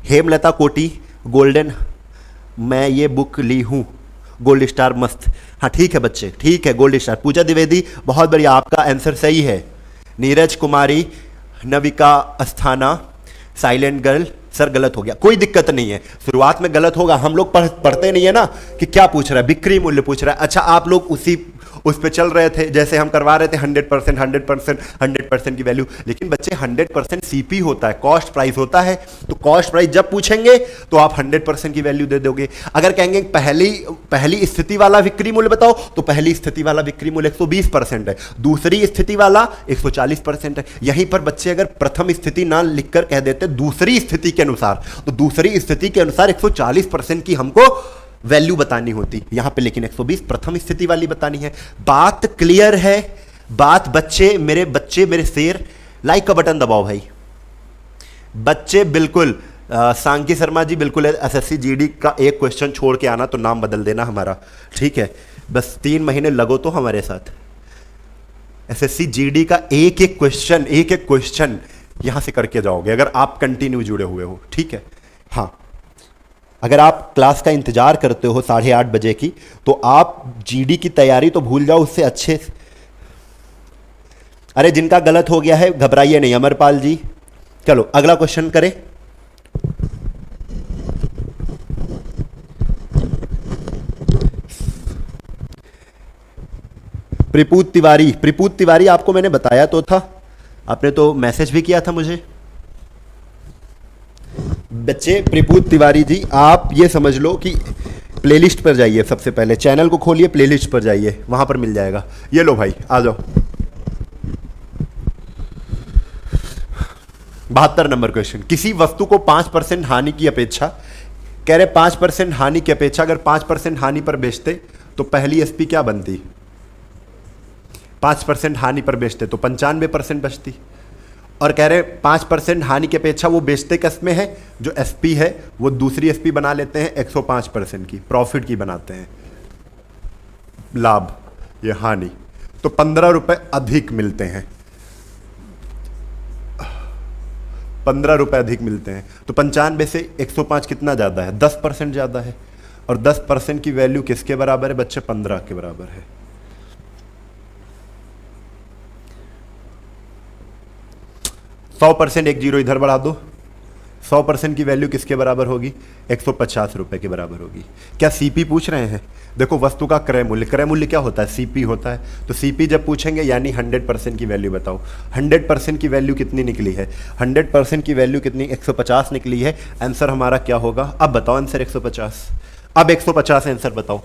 हेमलता कोटी गोल्डन, मैं ये बुक ली हूं, गोल्ड स्टार मस्त। हाँ ठीक है बच्चे, ठीक है, गोल्ड स्टार। पूजा द्विवेदी बहुत बढ़िया, आपका आंसर सही है। Neeraj Kumari, Navika Asthana, silent girl, sir गलत हो गया, कोई दिक्कत नहीं है, शुरुआत में गलत होगा, हम लोग पढ़ते नहीं है ना कि क्या पूछ रहा है, बिक्री मूल्य पूछ रहा है। अच्छा आप लोग उस पे चल रहे थे, जैसे हम करवा रहे थे 100% की वैल्यू, लेकिन बच्चे 100% सीपी होता है, कॉस्ट प्राइस होता है। तो कॉस्ट प्राइस जब पूछेंगे तो आप 100% की वैल्यू दे दोगे। अगर कहेंगे पहली स्थिति वाला बिक्री मूल्य बताओ, तो पहली स्थिति वाला बिक्री मूल्य 120% है, दूसरी स्थिति वाला 140% है। यहीं पर बच्चे अगर प्रथम स्थिति ना लिखकर कह देते दूसरी स्थिति के अनुसार, तो दूसरी स्थिति के अनुसार 140% की हमको वैल्यू बतानी होती, यहां पे लेकिन 120 प्रथम स्थिति वाली बतानी है। बात क्लियर है, बात बच्चे मेरे शेर, लाइक का बटन दबाओ भाई बच्चे। बिल्कुल सांकी शर्मा जी, बिल्कुल एसएससी जीडी का एक क्वेश्चन छोड़ के आना, तो नाम बदल देना हमारा, ठीक है। बस 3 महीने लगो तो हमारे साथ, एसएससी जीडी का एक एक क्वेश्चन यहां से करके जाओगे अगर आप कंटिन्यू जुड़े हुए हो, ठीक है। हाँ, अगर आप क्लास का इंतजार करते हो 8:30 बजे की, तो आप जीडी की तैयारी तो भूल जाओ, उससे अच्छे। अरे जिनका गलत हो गया है घबराइए नहीं, अमरपाल जी। चलो अगला क्वेश्चन करें। प्रिपूत तिवारी आपको मैंने बताया तो था, आपने तो मैसेज भी किया था मुझे। बच्चे प्रिपूत तिवारी जी, आप ये समझ लो कि प्लेलिस्ट पर जाइए, सबसे पहले चैनल को खोलिए, प्लेलिस्ट पर जाइए, वहां पर मिल जाएगा। ये लो भाई, आ जाओ। 72 नंबर क्वेश्चन, किसी वस्तु को 5% हानि की अपेक्षा, कह रहे 5% हानि की अपेक्षा अगर 5% हानि पर बेचते तो पहली एसपी क्या बनती, 5% हानि पर बेचते तो 95% बचती। और कह रहे 5% हानि की अपेक्षा वो बेचते किस में है, जो एसपी है वो दूसरी एसपी बना लेते हैं 105% की, प्रॉफिट की बनाते हैं, लाभ, ये हानि, तो 15 रुपए अधिक मिलते हैं, 15 रुपए अधिक मिलते हैं। तो 95 से 105 कितना ज़्यादा है, 10% ज़्यादा है। और 10% की वैल्यू किसके बराबर है बच्चे, 15 के बराबर है। %100 एक जीरो इधर बढ़ा दो, 100% की वैल्यू किसके बराबर होगी, 150 रुपए के बराबर होगी। क्या सीपी पूछ रहे हैं, देखो वस्तु का क्रय मूल्य क्या होता है, सीपी होता है। तो सीपी जब पूछेंगे यानी 100% की वैल्यू बताओ। 100% की वैल्यू कितनी निकली है, 100% की वैल्यू कितनी, 150 निकली है। आंसर हमारा क्या होगा, अब बताओ आंसर 150। अब 150 आंसर बताओ,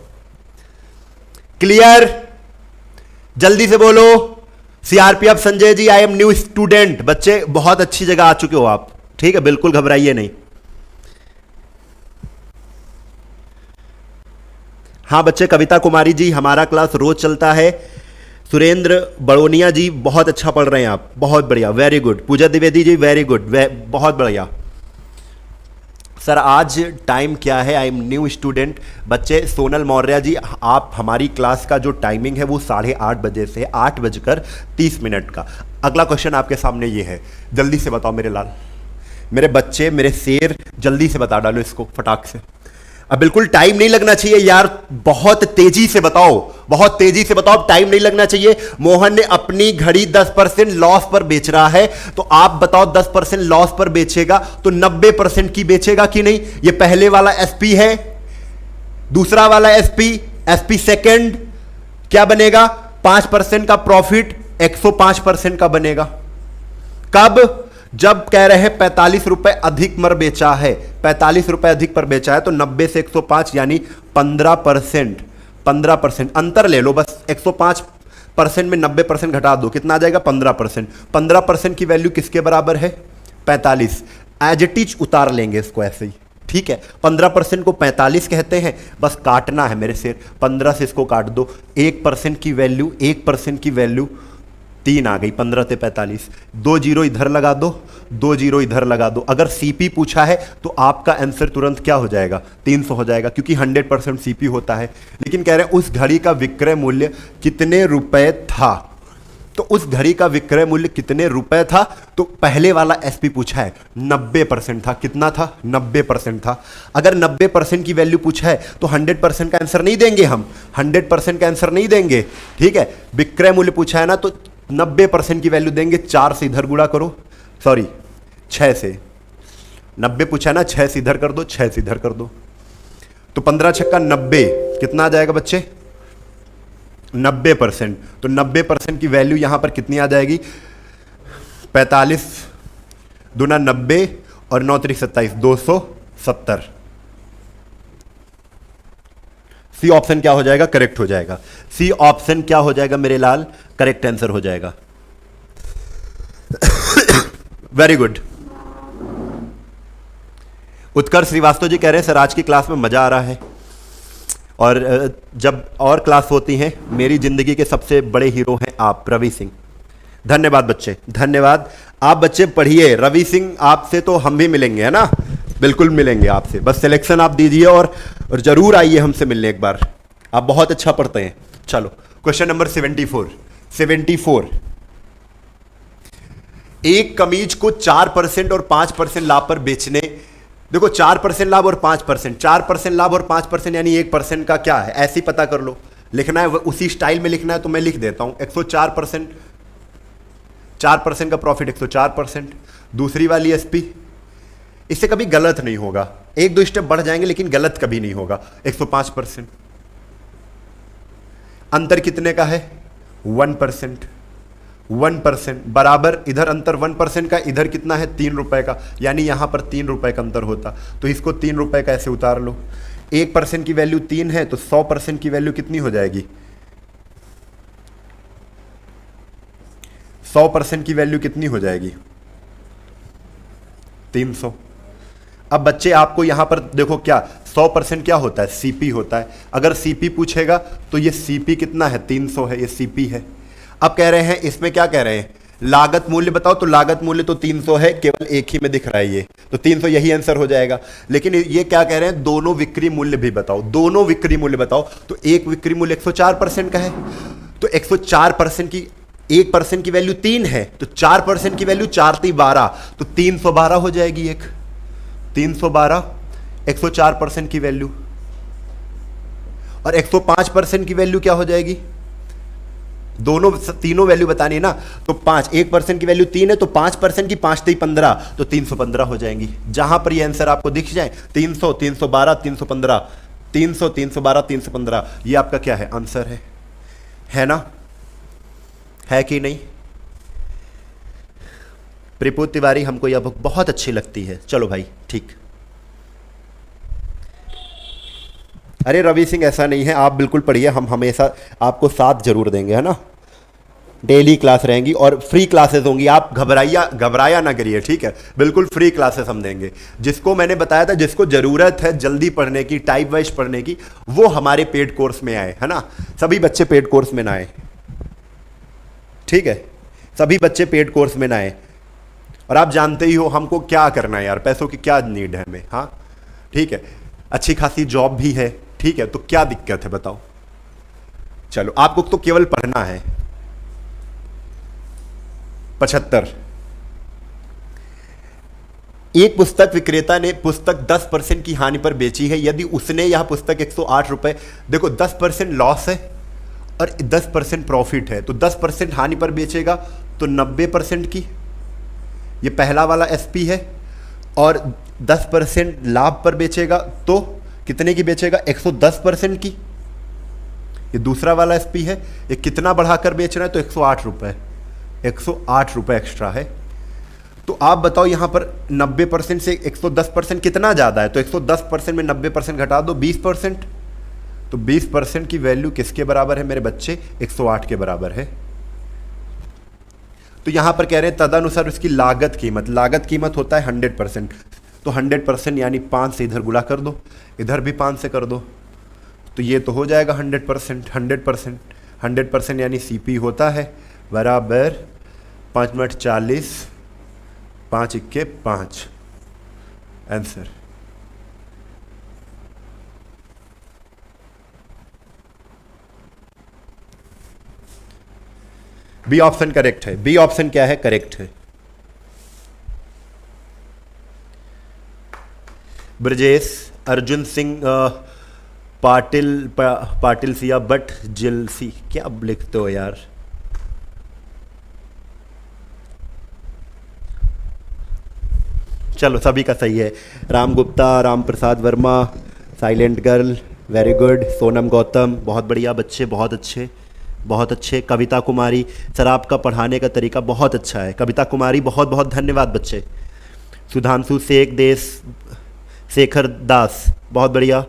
क्लियर, जल्दी से बोलो। CRPF Sanjay ji, I am new student. बच्चे बहुत अच्छी जगह आ चुके हो आप, ठीक है, बिल्कुल घबराइए नहीं। हाँ बच्चे, कविता कुमारी जी, हमारा क्लास रोज चलता है। सुरेंद्र बड़ोनिया जी, बहुत अच्छा पढ़ रहे हैं आप, बहुत बढ़िया, वेरी गुड। पूजा द्विवेदी जी, वेरी गुड, बहुत बढ़िया। सर आज टाइम क्या है, आई एम न्यू स्टूडेंट। बच्चे सोनल मौर्य जी, आप हमारी क्लास का जो टाइमिंग है वो 8:30 बजे से 8:30 का। अगला क्वेश्चन आपके सामने ये है, जल्दी से बताओ मेरे लाल, मेरे बच्चे, मेरे शेर, जल्दी से बता डालो इसको फटाक से। अब बिल्कुल टाइम नहीं लगना चाहिए यार, बहुत तेजी से बताओ, बहुत तेजी से बताओ, टाइम नहीं लगना चाहिए। मोहन ने अपनी घड़ी 10% लॉस पर बेच रहा है, तो आप बताओ 10% लॉस पर बेचेगा तो 90% की बेचेगा कि नहीं। ये पहले वाला एसपी है, दूसरा वाला एसपी एसपी सेकंड क्या बनेगा, 5% का प्रॉफिट 105% का बनेगा। कब, जब कह रहे हैं 45 रुपए अधिक पर बेचा है, 45 रुपए अधिक पर बेचा है, तो 90 से 105 यानी 15%, 15% अंतर ले लो बस। 105% में 90% घटा दो, कितना आ जाएगा 15%। 15% की वैल्यू किसके बराबर है, 45। एज इट इज उतार लेंगे इसको ऐसे ही, ठीक है। 15% को 45 कहते हैं, बस काटना है मेरे से, 15 से इसको काट दो। 1% की वैल्यू, 1% की वैल्यू 3 आ गई, 15 से 45। 2 जीरो इधर लगा दो, 2 जीरो इधर लगा दो। अगर सीपी पूछा है तो आपका आंसर तुरंत क्या हो जाएगा, 300 हो जाएगा, क्योंकि 100% सीपी होता है। लेकिन कह रहे हैं उस घड़ी का विक्रय मूल्य कितने रुपए था, तो उस घड़ी का विक्रय मूल्य कितने रुपए था, तो पहले वाला एसपी पूछा है 90% था। कितना था, 90% था। अगर 90% की वैल्यू पूछा है तो 100% का आंसर नहीं देंगे हम, 100% का आंसर नहीं देंगे, ठीक है। विक्रय मूल्य पूछा है ना, तो 90% की वैल्यू देंगे। 4 से इधर गुणा करो, सॉरी 6 से, 90 पूछा है ना, 6 से इधर कर दो, 6 से इधर कर दो, तो 15 छक्का 90, कितना आ जाएगा बच्चे, 90%। तो 90% की वैल्यू यहां पर कितनी आ जाएगी, 45 दूना 90 और 9 त्रिक 27, 270। सी ऑप्शन क्या हो जाएगा, करेक्ट हो जाएगा। सी ऑप्शन क्या हो जाएगा मेरे लाल, करेक्ट आंसर हो जाएगा। Very good. उत्कर्ष श्रीवास्तव जी कह रहे हैं सर आज की क्लास में मजा आ रहा है, और जब और क्लास होती हैं मेरी जिंदगी के सबसे बड़े हीरो हैं आप, रवि सिंह। धन्यवाद बच्चे, धन्यवाद। आप बच्चे पढ़िए, रवि सिंह आपसे तो हम भी मिलेंगे, है ना, बिल्कुल मिलेंगे आपसे। बस सिलेक्शन आप दीजिए और जरूर आइए हमसे मिलने एक बार, आप बहुत अच्छा पढ़ते हैं। चलो क्वेश्चन नंबर 74। एक कमीज को 4% और 5% लाभ पर बेचने, देखो 4% लाभ और 5%, 4% लाभ और 5% यानी 1% का क्या है, ऐसे ही पता कर लो। लिखना है उसी स्टाइल में लिखना है तो मैं लिख देता हूं 104%, 4% का प्रॉफिट 104%। दूसरी वाली एसपी, इससे कभी गलत नहीं होगा, 1-2 स्टेप बढ़ जाएंगे लेकिन गलत कभी नहीं होगा। 105%। अंतर कितने का है, 1%, 1% बराबर, इधर अंतर 1% का, इधर कितना है 3 रुपए का, यानी यहां पर 3 रुपए का अंतर होता, तो इसको 3 रुपए का ऐसे उतार लो। 1% की वैल्यू 3 है तो 100% की वैल्यू कितनी हो जाएगी, 100% की वैल्यू कितनी हो जाएगी, 300। अब बच्चे आपको यहां पर देखो क्या 100% क्या होता है, सीपी होता है। अगर सीपी पूछेगा तो ये सीपी कितना है, 300 है, ये सीपी है। अब कह रहे हैं इसमें क्या कह रहे हैं, लागत मूल्य बताओ, तो लागत मूल्य तो 300 है, केवल एक ही में दिख रहा है ये, तो 300 यही आंसर हो जाएगा। लेकिन ये क्या कह रहे हैं, दोनों विक्री मूल्य भी बताओ, दोनों विक्री मूल्य बताओ, तो एक विक्री मूल्य 104% का है, तो 104% की 1% की वैल्यू 3 है, तो 4% की वैल्यू 4 × 12, तो 312 हो जाएगी। एक 312 104% की वैल्यू, और 105% की वैल्यू क्या हो जाएगी, दोनों तीनों वैल्यू बतानी है ना, तो 1% की वैल्यू 3 है, तो 5% की 5 × 15, तो 315 हो जाएंगी। जहां पर ये आंसर आपको दिख जाए 300, 312, 315, 300, 312, 315, ये आपका क्या है, आंसर है ना, है कि नहीं। प्रिपुत तिवारी हमको यह बुक बहुत अच्छी लगती है, चलो भाई ठीक। अरे रवि सिंह ऐसा नहीं है, आप बिल्कुल पढ़िए, हम हमेशा आपको साथ जरूर देंगे, है ना। डेली क्लास रहेंगी और फ्री क्लासेस होंगी, आप घबराया ना करिए, ठीक है, बिल्कुल फ्री क्लासेस हम देंगे। जिसको मैंने बताया था, जिसको ज़रूरत है जल्दी पढ़ने की, टाइप वाइज पढ़ने की, वो हमारे पेड कोर्स में आए, है ना। सभी बच्चे पेड कोर्स में ना आए, ठीक है, सभी बच्चे पेड कोर्स में ना आए। और आप जानते ही हो हमको क्या करना है यार, पैसों की क्या नीड है हमें, हाँ ठीक है, अच्छी खासी जॉब भी है, ठीक है, तो क्या दिक्कत है बताओ। चलो आपको तो केवल पढ़ना है। 75, एक पुस्तक विक्रेता ने पुस्तक 10% की हानि पर बेची है, यदि उसने यह पुस्तक 108 रुपए, देखो 10% लॉस है और 10% प्रॉफिट है, तो 10% हानि पर बेचेगा तो 90% की, ये पहला वाला एसपी है, और 10% लाभ पर बेचेगा तो कितने की बेचेगा, 110% की, ये दूसरा वाला एसपी है, ये कितना बढ़ाकर बेच रहे हैं, तो 108 रुपये, 108 रुपये एक्स्ट्रा है। तो आप बताओ यहाँ पर 90% से 110% कितना ज़्यादा है, तो 110% में 90% घटा दो 20%, तो 20% की वैल्यू किसके बराबर है मेरे बच्चे, 108 के बराबर है। तो यहाँ पर कह रहे हैं तदनुसार उसकी लागत कीमत, लागत कीमत होता है 100%, तो 100% यानी 5 से इधर गुणा कर दो, इधर भी 5 से कर दो, तो ये तो हो जाएगा 100%, 100% यानी सीपी होता है बराबर 5 मिनट 40, 5 इक्के 5, आंसर। बी ऑप्शन करेक्ट है, बी ऑप्शन क्या है, करेक्ट है। ब्रजेश अर्जुन सिंह पाटिल सिया बट जिलसी, क्या लिखते हो यार। चलो सभी का सही है। Ram Gupta, Ram Prasad Verma, silent girl, very good. Sonam Gautam, बहुत बढ़िया बच्चे, बहुत अच्छे, बहुत अच्छे। कविता कुमारी, सर आपका पढ़ाने का तरीका बहुत अच्छा है। कविता कुमारी बहुत बहुत धन्यवाद बच्चे। सुधांशु शेखर दास, बहुत बढ़िया।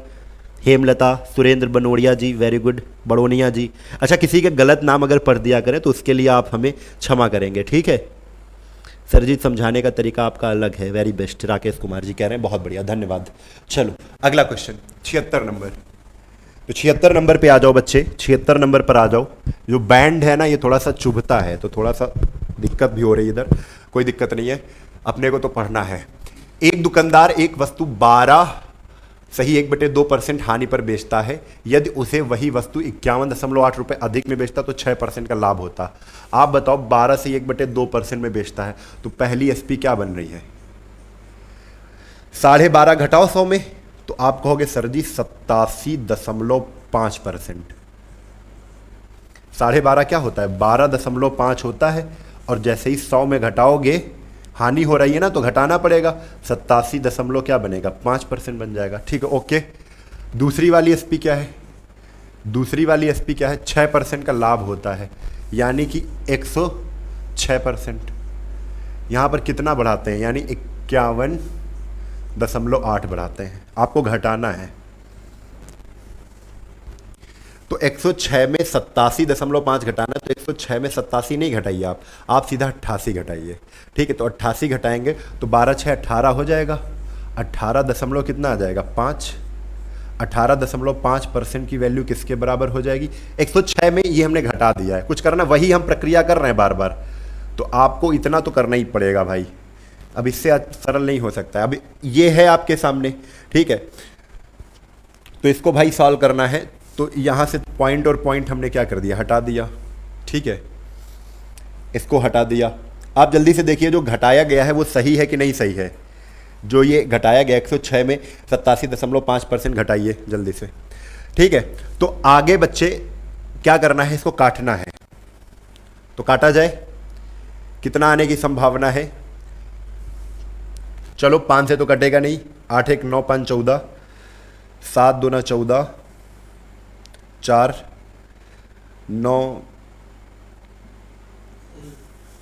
हेमलता, सुरेंद्र बनोड़िया जी, वेरी गुड। बड़ोनिया जी, अच्छा किसी के गलत नाम अगर पढ़ दिया करें तो उसके लिए आप हमें क्षमा करेंगे, ठीक है। सर जी समझाने का तरीका आपका अलग है, वेरी बेस्ट। राकेश कुमार जी कह रहे हैं बहुत बढ़िया, धन्यवाद। चलो अगला क्वेश्चन 76 नंबर। तो 76 नंबर पे आ जाओ बच्चे, 76 नंबर पर आ जाओ। जो बैंड है ना ये थोड़ा सा चुभता है तो थोड़ा सा दिक्कत भी हो रही है इधर, कोई दिक्कत नहीं है, अपने को तो पढ़ना है। एक दुकानदार एक वस्तु 12 सही 1/2% हानि पर बेचता है। यदि उसे वही वस्तु 51.8 रुपये अधिक में बेचता तो 6% का लाभ होता। आप बताओ 12 से 1/2% में बेचता है तो पहली एसपी क्या बन रही है। 12.5 घटाओ 100 में, तो आप कहोगे सर जी 87.5%। 12.5 क्या होता है, 12.5 होता है, और जैसे ही 100 में घटाओगे, हानि हो रही है ना तो घटाना पड़ेगा, 87 क्या बनेगा, 5% बन जाएगा। ठीक है, ओके। दूसरी वाली एसपी क्या है, दूसरी वाली एसपी क्या है, 6% का लाभ होता है, यानी कि 106%। यहाँ पर कितना बढ़ाते हैं, यानी 51.8 बढ़ाते हैं, आपको घटाना है। तो 106 में 87.5 घटाना, तो 106 में 87 नहीं घटाइए आप सीधा 88 घटाइए। ठीक है, तो 88 घटाएंगे तो 12 6 18 हो जाएगा। 18 दशमलव कितना आ जाएगा, 5। 18.5% की वैल्यू किसके बराबर हो जाएगी, 106 में। ये हमने घटा दिया है, कुछ करना, वही हम प्रक्रिया कर रहे हैं बार बार, तो आपको इतना तो करना ही पड़ेगा भाई, अब इससे सरल नहीं हो सकता है। अब ये है आपके सामने, ठीक है, तो इसको भाई सॉल्व करना है। तो यहाँ से पॉइंट और पॉइंट हमने क्या कर दिया, हटा दिया। ठीक है, इसको हटा दिया। आप जल्दी से देखिए जो घटाया गया है वो सही है कि नहीं सही है। जो ये घटाया गया 106 में 87.5% घटाइए जल्दी से। ठीक है, तो आगे बच्चे क्या करना है, इसको काटना है। तो काटा जाए, कितना आने की संभावना है, चलो 5 से तो कटेगा नहीं, 8 1 9 5 14, 7 2 9 14, 4 9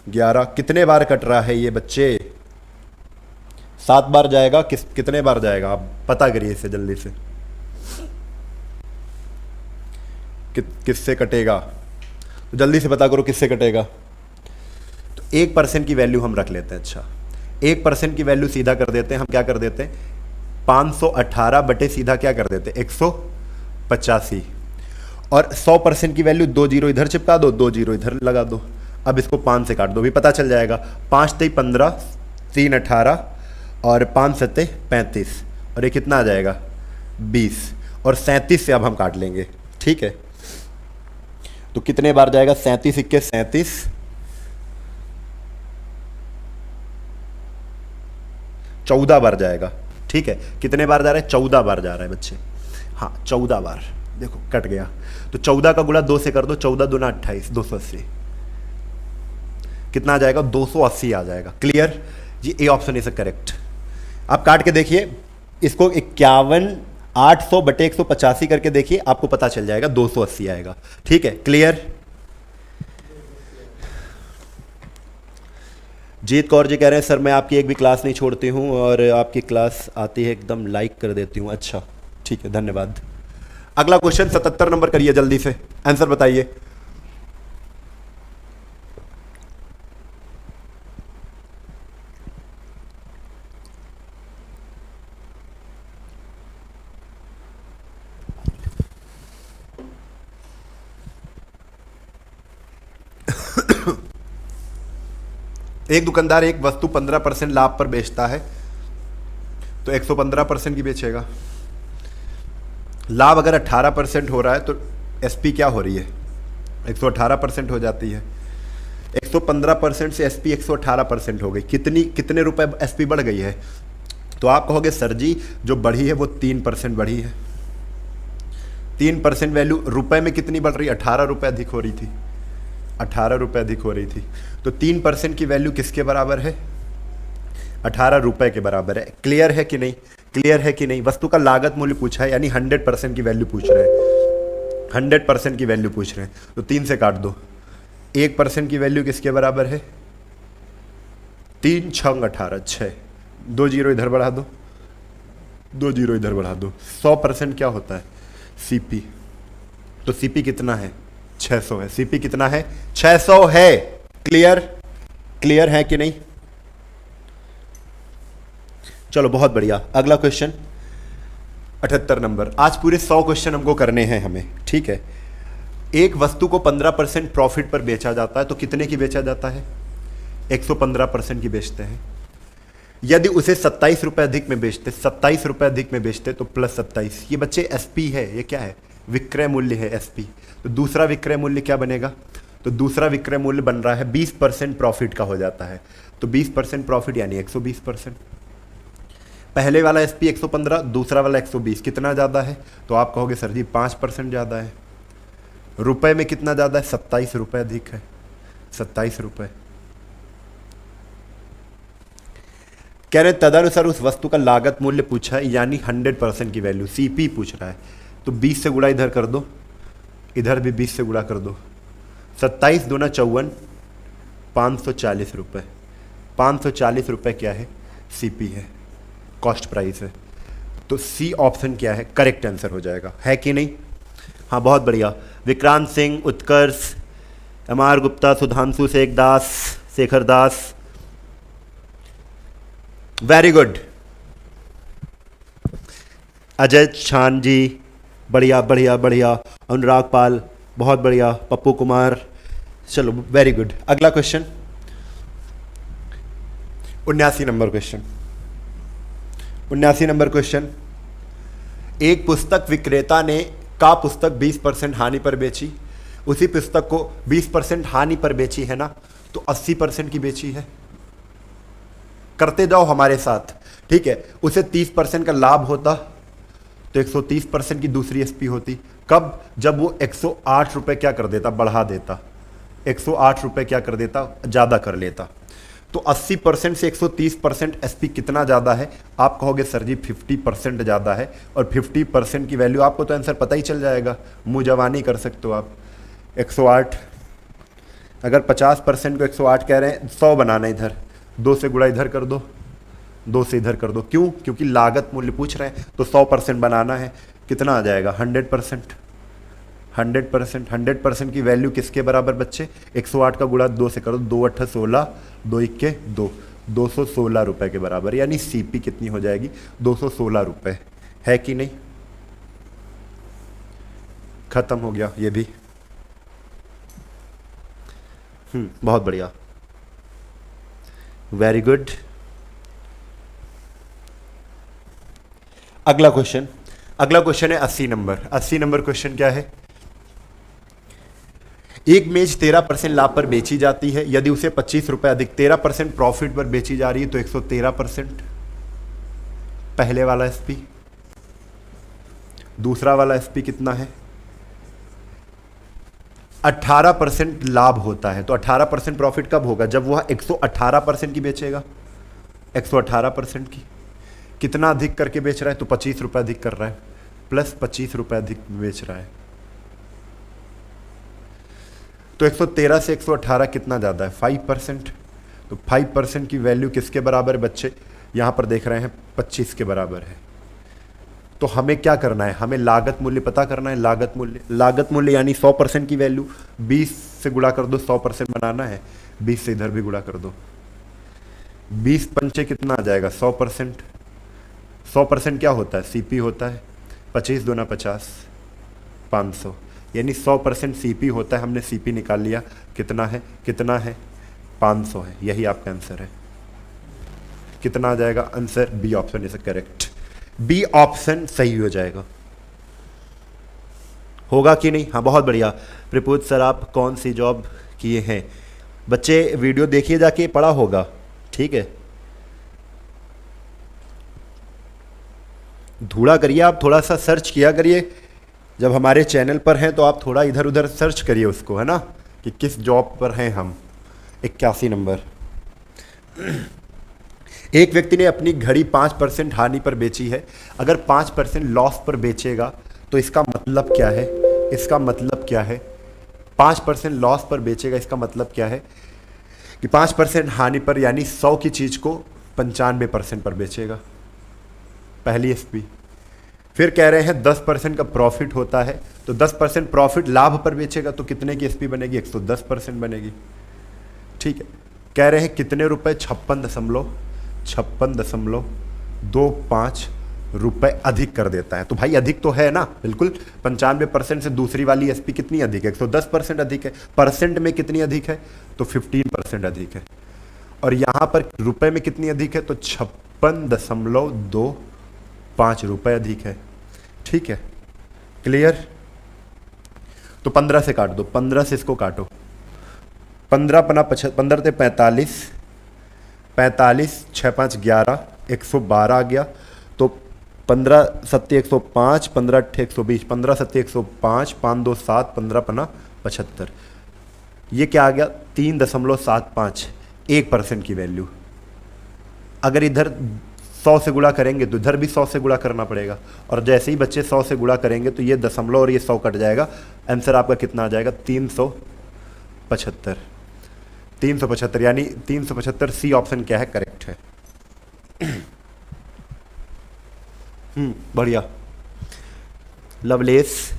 11, कितने बार कट रहा है ये बच्चे, 7 बार जाएगा। कितने बार जाएगा आप पता करिए इसे जल्दी से, किससे कटेगा, तो जल्दी से पता करो किससे कटेगा। तो 1% की वैल्यू हम रख लेते हैं। अच्छा, 1% की वैल्यू सीधा कर देते हैं हम, क्या कर देते हैं, 518 बटे सीधा क्या कर देते हैं, 185, और 100% की वैल्यू 2 जीरो इधर चिपका दो, 2 जीरो इधर लगा दो। अब इसको 5 से काट दो, भी पता चल जाएगा। 5 3 15, 3 18, और 5 7 35, और ये कितना आ जाएगा, 20, और 37 से अब हम काट लेंगे। ठीक है, तो कितने बार जाएगा, 37 इक्के 37, 14 बार जाएगा। ठीक है, कितने बार जा रहा है, 14 बार जा रहा है बच्चे। हाँ 14 बार, देखो कट गया, तो 14 का गुणा 2 से कर दो, 14 दूना 28, 280, कितना आ जाएगा, 280 आ जाएगा। क्लियर जी, ए ऑप्शन इज करेक्ट। आप काट के देखिए इसको, 51 800 बटे 185 करके देखिए, आपको पता चल जाएगा 280 आएगा। ठीक है, क्लियर। जीत कौर जी कह रहे हैं सर मैं आपकी एक भी क्लास नहीं छोड़ती हूँ और आपकी क्लास आती है एकदम लाइक कर देती हूँ। अच्छा ठीक है, धन्यवाद। अगला क्वेश्चन 77 नंबर करिए जल्दी से, आंसर बताइए। एक दुकानदार एक वस्तु 15% लाभ पर बेचता है तो 115% की बेचेगा। लाभ अगर 18% हो रहा है तो एसपी क्या हो रही है, 118% हो जाती है। 115% से एसपी 118% हो गई। कितने रुपए एसपी बढ़ गई है? तो आप कहोगे सर जी जो बढ़ी है वो 3% बढ़ी है। 3% वैल्यू रुपए में कितनी बढ़ रही है? 18 रुपये अधिक हो रही थी, 18 रुपये अधिक हो रही थी। तो 3% की वैल्यू किसके बराबर है? 18 रुपये के बराबर है। क्लियर है कि नहीं? क्लियर है कि नहीं? वस्तु का लागत मूल्य पूछा है, यानी 100% की वैल्यू पूछ रहे हैं, 100% की वैल्यू पूछ रहे हैं। तो 3 से काट दो। 1% की वैल्यू किसके बराबर है? 3 छंग 18, 6। 2 जीरो इधर बढ़ा दो, 2 जीरो इधर बढ़ा दो। 100% क्या होता है? सीपी। तो सीपी कितना है? 600 है। सीपी कितना है? 600 है। क्लियर? क्लियर है कि नहीं? चलो बहुत बढ़िया। अगला क्वेश्चन 78 नंबर। आज पूरे 100 क्वेश्चन हमको करने हैं हमें, ठीक है। एक वस्तु को 15% प्रॉफिट पर बेचा जाता है तो कितने की बेचा जाता है? 115% की बेचते हैं। यदि उसे 27 रुपये अधिक में बेचते, 27 रुपये अधिक में बेचते तो प्लस 27। ये बच्चे एसपी है, ये क्या है? विक्रय मूल्य है, एसपी। तो दूसरा विक्रय मूल्य क्या बनेगा? तो दूसरा विक्रय मूल्य बन रहा है 20% प्रॉफिट का हो जाता है। तो 20% प्रॉफिट यानी 120%। पहले वाला एसपी 115, दूसरा वाला 120, कितना ज़्यादा है? तो आप कहोगे सर जी 5% ज़्यादा है। रुपए में कितना ज़्यादा है? 27 रुपये अधिक है, 27 रुपये। कह रहे तदनुसार उस वस्तु का लागत मूल्य पूछा है, यानी 100% की वैल्यू सीपी पूछ रहा है। तो 20 से गुणा इधर कर दो, इधर भी 20 से गुणा कर दो। 27 दूना 54, 540 रुपये। 540 रुपये क्या है? सीपी है, कॉस्ट प्राइस है। तो सी ऑप्शन क्या है? करेक्ट आंसर हो जाएगा, है कि नहीं? हाँ बहुत बढ़िया। विक्रांत सिंह, उत्कर्ष, एमआर गुप्ता, सुधांशु शेख दास, शेखर दास, वेरी गुड। अजय छान जी, बढ़िया बढ़िया बढ़िया। अनुराग पाल, बहुत बढ़िया। पप्पू कुमार, चलो वेरी गुड। अगला question 79 number question. 79 number question. एक पुस्तक विक्रेता ने का पुस्तक 20% हानि पर बेची, उसी पुस्तक को 20% हानि पर बेची है ना, तो 80% की बेची है। करते जाओ हमारे साथ, ठीक है। उसे 30% का लाभ होता तो 130% की दूसरी एसपी होती। कब? जब वो 108 रुपये क्या कर देता? बढ़ा देता। 108 रुपये क्या कर देता? ज़्यादा कर लेता। तो 80% से 130% एसपी कितना ज़्यादा है? आप कहोगे सर जी 50% ज़्यादा है। और 50% की वैल्यू आपको तो आंसर पता ही चल जाएगा, मुँह जवानी कर सकते हो आप। 108, अगर 50% को 108 कह रहे हैं, 100 बनाना इधर, 2 से गुणा इधर कर दो, 2 से इधर कर दो। क्यों? क्योंकि लागत मूल्य पूछ रहे हैं तो 100% बनाना है। कितना आ जाएगा? 100%। 100%। 100% की वैल्यू किसके बराबर बच्चे? 108 का गुणा 2 से करो, 2 8 16, 2 1 2, 216 रुपये के बराबर। यानी सीपी कितनी हो जाएगी? 216 रुपये, है कि नहीं? खत्म हो गया ये भी। बहुत बढ़िया, वेरी गुड। अगला क्वेश्चन, अगला क्वेश्चन है 80 नंबर। 80 नंबर क्वेश्चन क्या है? एक मेज 13% लाभ पर बेची जाती है, यदि उसे 25 रुपये अधिक 13% प्रॉफिट पर बेची जा रही है तो 113%। पहले वाला एसपी। दूसरा वाला एसपी कितना है? 18% लाभ होता है। तो 18% प्रॉफिट कब होगा? जब वह 118% की बेचेगा। 118% की। कितना अधिक करके बेच रहा है? तो 25 रुपये अधिक कर रहा है। प्लस 25 रुपये अधिक बेच रहा है। तो 113 से 118 कितना ज़्यादा है? 5%। तो 5% की वैल्यू किसके बराबर है बच्चे? यहाँ पर देख रहे हैं 25 के बराबर है। तो हमें क्या करना है? हमें लागत मूल्य पता करना है। लागत मूल्य यानी 100% की वैल्यू 20 से गुणा कर दो, 100% बनाना है। 20 से इधर भी गुणा कर दो। 20 पंचे कितना आ जाएगा? 100%। 100% क्या होता है? सीपी होता है। 25 दूना 50, 500, यानी 100% सीपी होता है। हमने सीपी निकाल लिया। कितना है? 500 है। यही आपका आंसर है। कितना आ जाएगा? Answer B option is correct. B option सही हो जाएगा। होगा कि नहीं? हाँ, बहुत बढ़िया। प्रपूत सर, आप कौन सी जॉब किए हैं? बच्चे वीडियो देखिए, जाके पढ़ा होगा, ठीक है। धूड़ा करिए, आप थोड़ा सा सर्च किया करिए। जब हमारे चैनल पर हैं तो आप थोड़ा इधर उधर सर्च करिए उसको, है ना, कि किस जॉब पर हैं हम। 81 नंबर। एक व्यक्ति ने अपनी घड़ी 5% हानि पर बेची है। अगर 5% लॉस पर बेचेगा तो इसका मतलब क्या है? इसका मतलब क्या है? 5% लॉस पर बेचेगा, इसका मतलब क्या है कि 5% हानि पर, यानी 100 की चीज़ को 95% पर बेचेगा। पहली एसपी। फिर कह रहे हैं 10% का प्रॉफिट होता है, तो 10% प्रॉफिट लाभ पर बेचेगा तो कितने की एसपी बनेगी? 110% बनेगी। ठीक है। कह रहे हैं कितने रुपए? 56.25 रुपए अधिक कर देता है। तो भाई अधिक तो है ना, बिल्कुल। 95% से दूसरी वाली एसपी कितनी अधिक है? 110% अधिक है। परसेंट में कितनी अधिक है? तो 15% अधिक है। और यहां पर रुपए में कितनी अधिक है? तो 56.25 रुपए अधिक है। ठीक है, क्लियर? तो 15 से काट दो, 15 से इसको काटो। 15 पना 15 थे 45, 45 6 5 11, 112 आ गया। तो 15 7 105, 15 8 120, 15 7 105, 5 2 7, 15 पना 75। ये क्या आ गया? 3.75, 1% की वैल्यू। अगर इधर 100 से गुणा करेंगे तो इधर भी 100 से गुणा करना पड़ेगा। और जैसे ही बच्चे 100 से गुणा करेंगे तो ये दशमलव और ये 100 कट जाएगा। आंसर आपका कितना आ जाएगा? 375। 375, यानी 375 सी ऑप्शन क्या है? करेक्ट है। बढ़िया। लवलेस।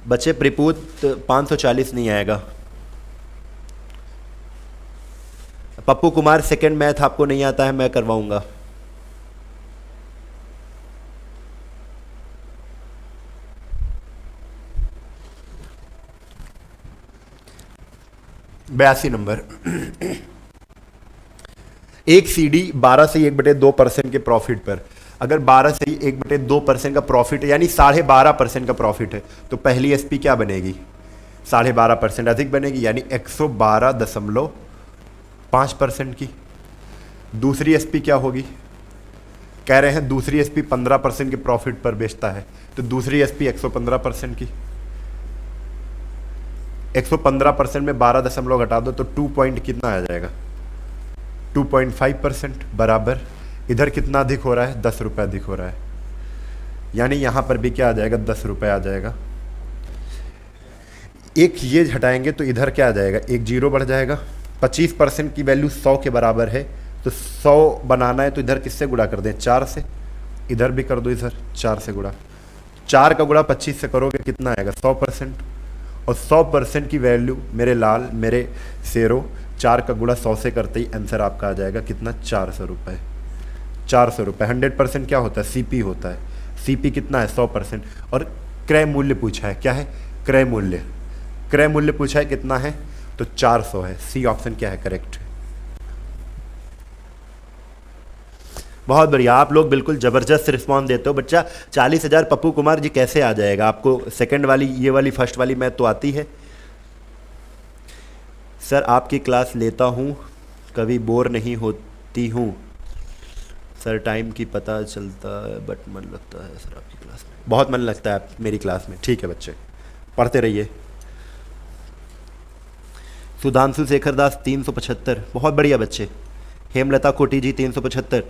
बच्चे प्रपूत 540 नहीं आएगा। पप्पू कुमार, सेकंड मैथ आपको नहीं आता है, मैं करवाऊंगा। बयासी नंबर। एक सीडी 12 से 1/2% के प्रॉफिट पर, अगर 12 से 1/2% का प्रॉफिट है, यानी 12.5% का प्रॉफिट है, तो पहली एसपी क्या बनेगी? 12.5% अधिक बनेगी, यानी 112.5% की। दूसरी एसपी क्या होगी? कह रहे हैं दूसरी एसपी 15% के प्रॉफिट पर बेचता है, तो दूसरी एसपी 115% की। 115% में 12 दशमलव घटा दो तो 2 पॉइंट कितना आ जाएगा? 2.5% बराबर। इधर कितना अधिक हो रहा है? 10 रुपये अधिक हो रहा है, यानी यहां पर भी क्या आ जाएगा? 10 रुपये आ जाएगा। एक ये हटाएंगे तो इधर क्या आ जाएगा? एक जीरो बढ़ जाएगा। 25% की वैल्यू 100 के बराबर है, तो 100 बनाना है तो इधर किससे गुणा कर दें? 4 से। इधर भी कर दो, इधर 4 से गुणा। 4 का गुणा 25 से करोगे कितना आएगा? 100%। और 100% की वैल्यू मेरे लाल, मेरे शेरों, 4 का गुणा 100 से करते ही आंसर आपका आ जाएगा कितना? 400 रुपये। 400 रुपये। 100% क्या होता है? सीपी होता है। सीपी कितना है? 100%। और क्रय मूल्य पूछा है, क्या है? क्रय मूल्य। क्रय मूल्य पूछा है, कितना है? तो 400 है। सी ऑप्शन क्या है? करेक्ट है। बहुत बढ़िया, आप लोग बिल्कुल जबरदस्त रिस्पॉन्स देते हो। बच्चा 40,000 पप्पू कुमार जी कैसे आ जाएगा? आपको सेकंड वाली, ये वाली फर्स्ट वाली मैथ तो आती है। सर आपकी क्लास लेता हूँ, कभी बोर नहीं होती हूँ सर। टाइम की पता चलता है बट मन लगता है सर आपकी क्लास में। बहुत मन लगता है मेरी क्लास में। ठीक है बच्चे, पढ़ते रहिए। सुधांशु शेखर दास 375, बहुत बढ़िया बच्चे। हेमलता कोटी जी 375,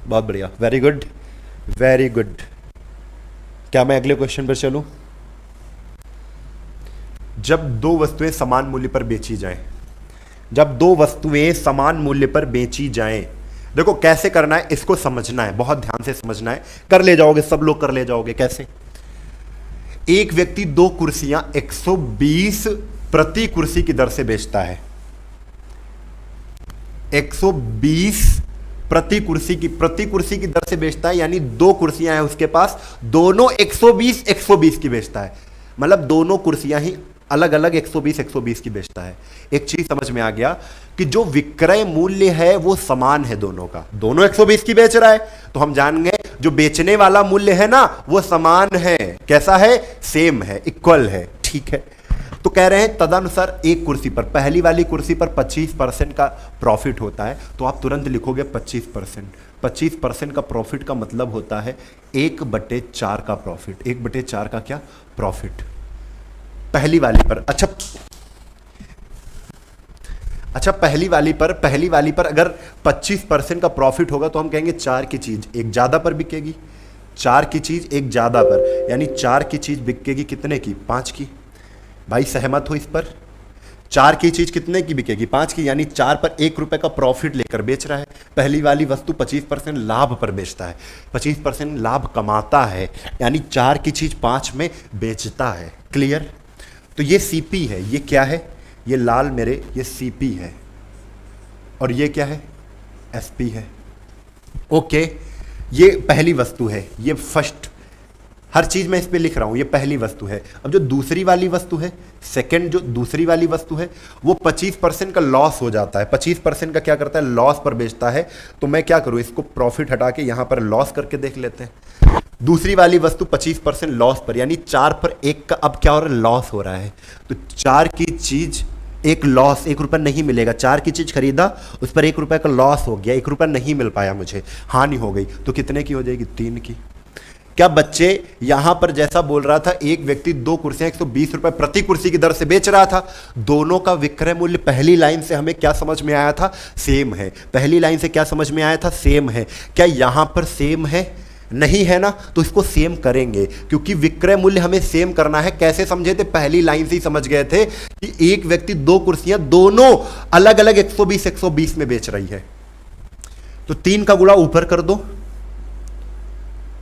बहुत बढ़िया, वेरी गुड वेरी गुड। क्या मैं अगले क्वेश्चन पर चलूं? जब दो वस्तुएं समान मूल्य पर बेची जाएं, जब दो वस्तुएं समान मूल्य पर बेची जाएं, देखो कैसे करना है इसको समझना है, बहुत ध्यान से समझना है। कर ले जाओगे, सब लोग कर ले जाओगे। कैसे? एक व्यक्ति दो कुर्सियां 120 प्रति कुर्सी की दर से बेचता है। 120 प्रति कुर्सी की दर से बेचता है, यानी दो कुर्सियां हैं उसके पास, दोनों 120 की बेचता है। मतलब दोनों कुर्सियां ही अलग अलग 120 की बेचता है। एक चीज समझ में आ गया कि जो विक्रय मूल्य है वो समान है दोनों का, दोनों 120 की बेच रहा है, तो हम जान गए जो बेचने वाला मूल्य है ना वो समान है। कैसा है? सेम है, इक्वल है। ठीक है, तो कह रहे हैं तदनुसार एक कुर्सी पर, पहली वाली कुर्सी पर 25% का प्रॉफिट होता है, तो आप तुरंत लिखोगे 25%। 25% का प्रॉफिट का मतलब होता है 1/4 का प्रॉफिट। 1/4 का क्या प्रॉफिट पहली वाली पर। अच्छा पहली वाली पर अगर 25% का प्रॉफिट होगा तो हम कहेंगे 4 की चीज एक ज्यादा पर बिकेगी। 4 की चीज एक ज्यादा पर, यानी 4 की चीज बिकेगी कितने की? 5 की। भाई सहमत हो इस पर? 4 की चीज कितने की बिकेगी? 5 की, यानी 4 पर 1 रुपए का प्रॉफिट लेकर बेच रहा है। पहली वाली वस्तु 25% लाभ पर बेचता है, 25% लाभ कमाता है, यानी 4 की चीज 5 में बेचता है। क्लियर? तो ये सीपी है, ये क्या है? ये लाल मेरे, ये सीपी है, और ये क्या है? एसपी है। ओके, ये पहली वस्तु है, ये फर्स्ट, हर चीज में इस पे लिख रहा हूं, ये पहली वस्तु है। अब जो दूसरी वाली वस्तु है, सेकंड जो दूसरी वाली वस्तु है, वो 25% का लॉस हो जाता है। 25% का क्या करता है? लॉस पर बेचता है। तो मैं क्या करूं, इसको प्रॉफिट हटा के यहां पर लॉस करके देख लेते हैं। दूसरी वाली वस्तु 25% लॉस पर, यानी 4 पर 1 का अब क्या हो रहा है? लॉस हो रहा है। तो 4 की चीज एक लॉस, 1 रुपया नहीं मिलेगा। 4 की चीज खरीदा, उस पर 1 रुपये का लॉस हो गया, 1 रुपया नहीं मिल पाया मुझे, हानि हो गई। तो कितने की हो जाएगी? 3 की। क्या बच्चे यहां पर जैसा बोल रहा था, एक व्यक्ति दो कुर्सियां 120 रुपए प्रति कुर्सी की दर से बेच रहा था, दोनों का विक्रय मूल्य पहली लाइन से हमें क्या समझ में आया था? सेम है। पहली लाइन से क्या समझ में आया था? सेम है। क्या यहां पर सेम है? नहीं है ना, तो इसको सेम करेंगे, क्योंकि विक्रय मूल्य हमें सेम करना है। कैसे समझे थे? पहली लाइन से ही समझ गए थे कि एक व्यक्ति दो कुर्सियां दोनों अलग अलग 120 में बेच रही है। तो 3 का गुणा ऊपर कर दो,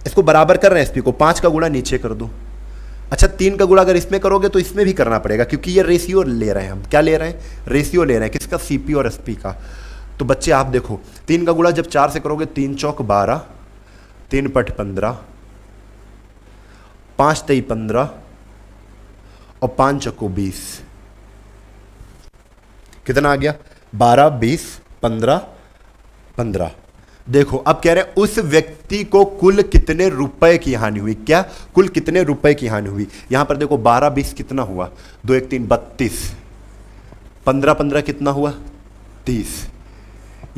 इसको बराबर कर रहे हैं एसपी को, 5 का गुणा नीचे कर दो। अच्छा 3 का गुणा अगर इसमें करोगे तो इसमें भी करना पड़ेगा, क्योंकि ये रेशियो ले रहे हैं हम। क्या ले रहे हैं? रेशियो ले रहे हैं। किसका? सीपी और एसपी का। तो बच्चे आप देखो, 3 का गुणा जब 4 से करोगे, 3 चौक 12, 3 पट 15, 5 तेई 15 और 5 चौको 20। कितना आ गया? 12, 20, 15, 15। देखो अब कह रहे हैं उस व्यक्ति को कुल कितने रुपए की हानि हुई। क्या? कुल कितने रुपए की हानि हुई। यहां पर देखो 12, 20 कितना हुआ? 2 1 3 32, 15 15 कितना हुआ? 30।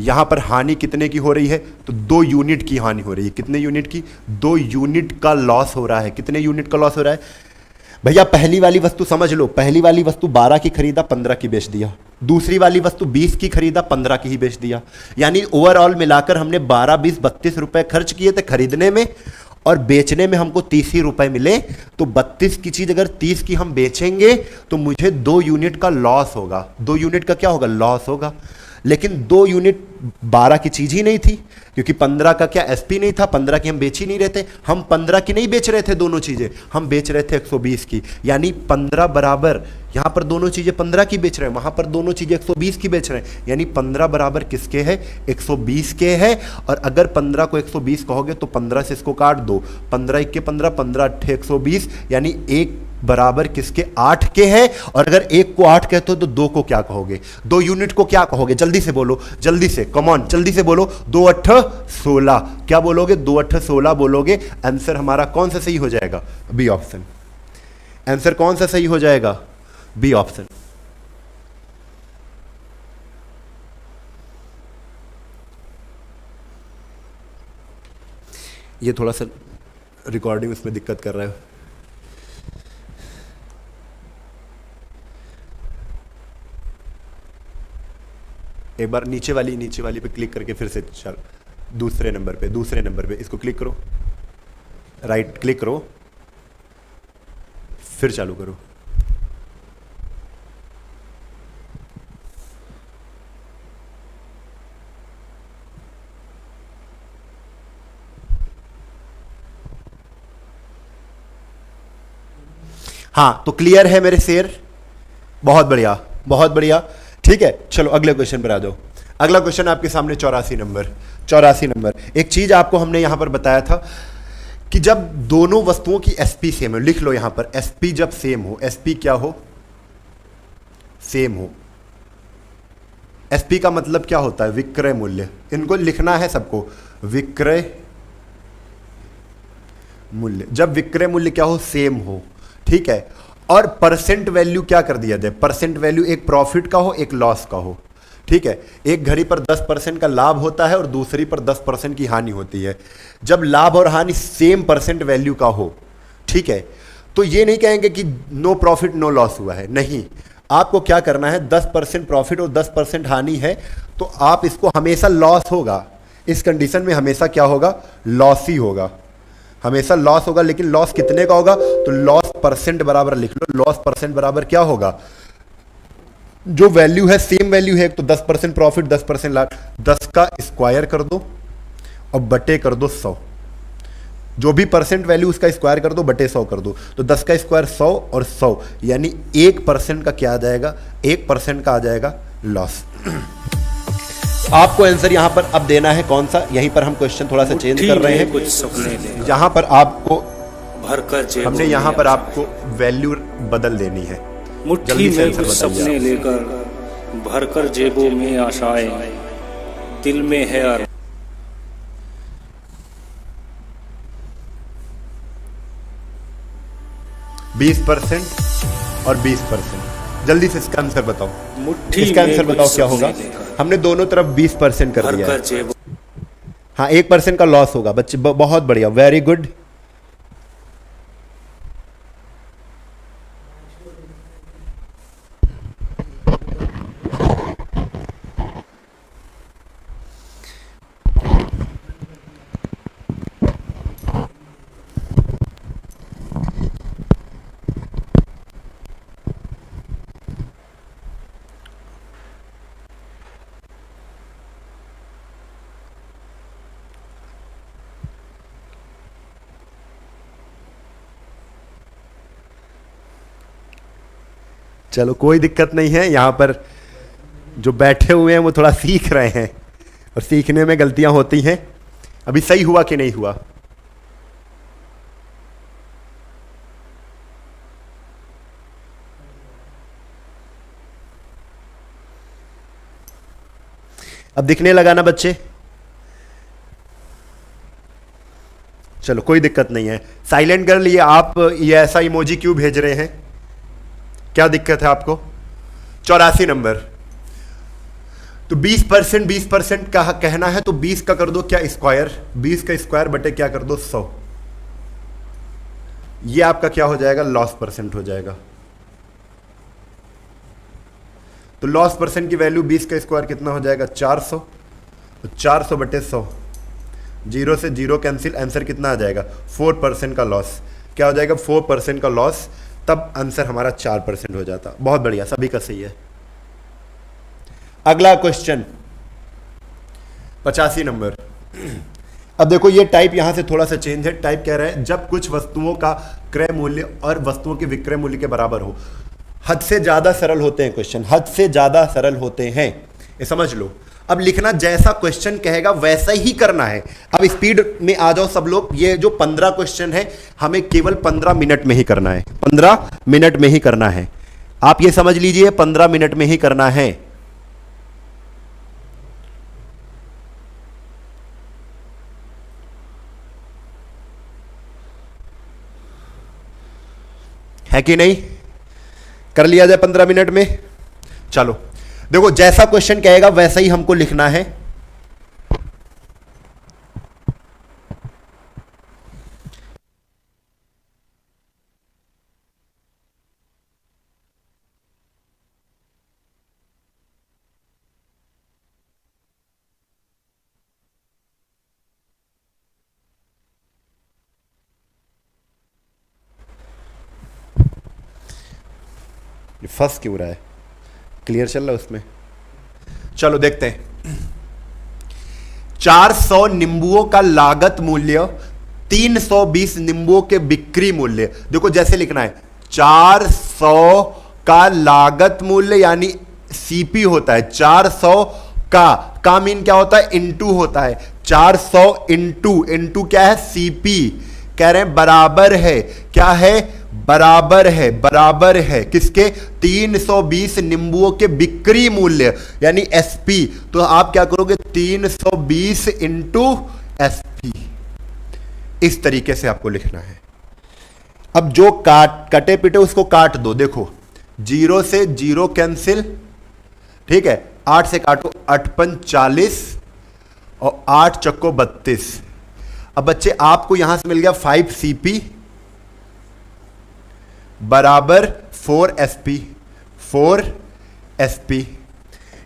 यहां पर हानि कितने की हो रही है? तो 2 यूनिट की हानि हो रही है। कितने यूनिट की? 2 यूनिट का लॉस हो रहा है। कितने यूनिट का लॉस हो रहा है भैया? पहली वाली वस्तु समझ लो, पहली वाली वस्तु 12 की खरीदा, 15 की बेच दिया। दूसरी वाली वस्तु 20 की खरीदा, 15 की ही बेच दिया। यानी ओवरऑल मिलाकर हमने 12, 20, 32 रुपए खर्च किए थे खरीदने में, और बेचने में हमको 30 ही रुपए मिले। तो 32 की चीज अगर 30 की हम बेचेंगे तो मुझे 2 यूनिट का लॉस होगा। 2 यूनिट का क्या होगा? लॉस होगा। लेकिन 2 यूनिट 12 की चीज ही नहीं थी, क्योंकि 15 का क्या एसपी नहीं था, 15 की हम बेच ही नहीं रहे थे। हम 15 की नहीं बेच रहे थे दोनों चीजें, हम बेच रहे थे 120 की। यानी 15 बराबर, यहां पर दोनों चीजें 15 की बेच रहे हैं, वहां पर दोनों चीजें 120 की बेच रहे हैं। यानी 15 बराबर किसके है? 120 के है। और अगर 15 को 120 कहोगे तो 15 से इसको काट दो, 15 1 के 15, 15 8 120, यानी 1 बराबर किसके? 8 के है। और अगर 1 को 8 कहते हो तो 2 को क्या कहोगे? 2 यूनिट को क्या कहोगे? जल्दी से बोलो, जल्दी से, कम ऑन, जल्दी से बोलो। 2 8 16। क्या बोलोगे? 2 8 16 बोलोगे। आंसर हमारा कौन सा सही हो जाएगा? B option. आंसर कौन सा सही हो जाएगा? B option. ये थोड़ा सा रिकॉर्डिंग उसमें दिक्कत कर रहा है। एक बार नीचे वाली पे क्लिक करके फिर से चल, दूसरे नंबर पे इसको क्लिक करो। राइट क्लिक करो, फिर चालू करो। हाँ, तो क्लियर है मेरे शेर? बहुत बढ़िया, बहुत बढ़िया। ठीक है, चलो अगले क्वेश्चन पर आ जाओ। अगला क्वेश्चन आपके सामने 84 नंबर। 84 नंबर, एक चीज आपको हमने यहां पर बताया था कि जब दोनों वस्तुओं की एसपी सेम हो, लिख लो यहां पर एसपी जब सेम हो, एसपी क्या हो? सेम हो। एसपी का मतलब क्या होता है? विक्रय मूल्य। इनको लिखना है सबको, विक्रय मूल्य। जब विक्रय मूल्य क्या हो? सेम हो। ठीक है, और परसेंट वैल्यू क्या कर दिया जाए? परसेंट वैल्यू एक प्रॉफिट का हो, एक लॉस का हो। ठीक है, एक घड़ी पर 10% का लाभ होता है और दूसरी पर 10% की हानि होती है। जब लाभ और हानि सेम परसेंट वैल्यू का हो, ठीक है, तो ये नहीं कहेंगे कि नो प्रॉफिट नो लॉस हुआ है, नहीं। आपको क्या करना है, 10% प्रॉफिट और 10% हानि है, तो आप इसको हमेशा लॉस होगा। इस कंडीशन में हमेशा क्या होगा? लॉस ही होगा, हमेशा लॉस होगा। लेकिन लॉस कितने का होगा? तो लॉस परसेंट बराबर लिख लो, लॉस परसेंट बराबर क्या होगा? जो वैल्यू है सेम वैल्यू है, तो 10% प्रॉफिट 10% लॉस, 10 का स्क्वायर कर दो और बटे कर दो 100। जो भी परसेंट वैल्यू उसका स्क्वायर कर दो, बटे 100 कर दो, तो 10 का स्क्वायर 100 और 100 यानी 1% का क्या आ जाएगा? 1% का आ जाएगा लॉस। आपको आंसर यहां पर अब देना है कौन सा? यहीं पर हम क्वेश्चन थोड़ा सा चेंज कर रहे हैं। कुछ सपने यहां पर आपको भरकर हमने यहां पर आपको वैल्यू बदल देनी है। मुट्ठी में कुछ सपने लेकर भरकर जेबों में आशाएं, दिल में है 20% और 20%। जल्दी से इसका आंसर बताओ, मुट्ठी इसका में आंसर कुछ बताओ क्या होगा? सपने हमने दोनों तरफ 20% कर दिया भरकर है। जेबों हाँ, 1% का लॉस होगा बच्चे, बहुत बढ़िया, वेरी गुड। चलो कोई दिक्कत नहीं है, यहां पर जो बैठे हुए हैं वो थोड़ा सीख रहे हैं और सीखने में गलतियां होती हैं। अभी सही हुआ कि नहीं हुआ? अब दिखने लगा ना बच्चे? चलो कोई दिक्कत नहीं है। साइलेंट कर लिए आप, ये ऐसा इमोजी क्यों भेज रहे हैं? क्या दिक्कत है आपको? 84 नंबर, तो 20% 20% का कहना है, तो 20 का कर दो क्या स्क्वायर, 20 का स्क्वायर बटे क्या कर दो 100। ये आपका क्या हो जाएगा? लॉस परसेंट हो जाएगा। तो लॉस परसेंट की वैल्यू 20 का स्क्वायर कितना हो जाएगा? 400। तो 400 बटे 100, जीरो से जीरो कैंसिल, आंसर कितना आ जाएगा? 4% का लॉस। क्या हो जाएगा? 4% का लॉस। तब आंसर हमारा 4% हो जाता। बहुत बढ़िया, सभी का सही है। अगला क्वेश्चन 85 नंबर। अब देखो ये टाइप यहां से थोड़ा सा चेंज है। टाइप कह रहा है जब कुछ वस्तुओं का क्रय मूल्य और वस्तुओं के विक्रय मूल्य के बराबर हो। हद से ज्यादा सरल होते हैं क्वेश्चन, हद से ज्यादा सरल होते हैं, ये समझ लो। अब लिखना जैसा क्वेश्चन कहेगा वैसा ही करना है। अब स्पीड में आ जाओ सब लोग। ये जो 15 क्वेश्चन है हमें केवल 15 मिनट में ही करना है, 15 मिनट में ही करना है। आप ये समझ लीजिए 15 मिनट में ही करना है कि नहीं? कर लिया जाए 15 मिनट में। चलो देखो, जैसा क्वेश्चन कहेगा वैसा ही हमको लिखना है। फंस क्यों रहा है? क्लियर चल रहा है उसमें? चलो देखते हैं। 400 नींबुओं का लागत मूल्य 320 नींबुओं के बिक्री मूल्य। देखो जैसे लिखना है, 400 का लागत मूल्य यानी सीपी होता है, 400 का मीन क्या होता है? इनटू होता है। 400 इनटू क्या है? सीपी। कह रहे हैं बराबर है, क्या है? बराबर है किसके? 320 नींबुओं के बिक्री मूल्य यानी एसपी। तो आप क्या करोगे? 320 इंटू एसपी। इस तरीके से आपको लिखना है। अब जो कटे पिटे उसको काट दो। देखो 0 से 0 कैंसिल, ठीक है। 8 से काटो, 8 पंच 40 और 8 चक्को 32। अब बच्चे आपको यहां से मिल गया 5 सीपी बराबर 4 एसपी। 4 एसपी।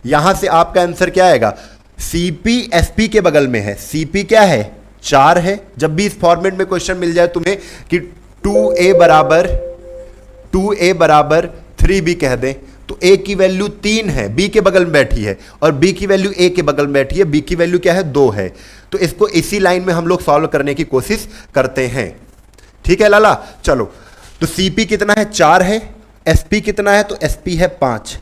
यहां से आपका आंसर क्या आएगा? सीपी एसपी के बगल में है। सीपी क्या है? 4 है। जब भी इस फॉर्मेट में क्वेश्चन मिल जाए तुम्हें कि 2a बराबर 3b कह दें, तो a की वैल्यू 3 है, b के बगल में बैठी है, और b की वैल्यू a के बगल में बैठी है, b की वैल्यू क्या है? 2 है। तो इसको इसी लाइन में हम लोग सॉल्व करने की कोशिश करते हैं। ठीक है लाला? चलो, तो CP कितना है? 4 है। SP कितना है? तो SP है 5।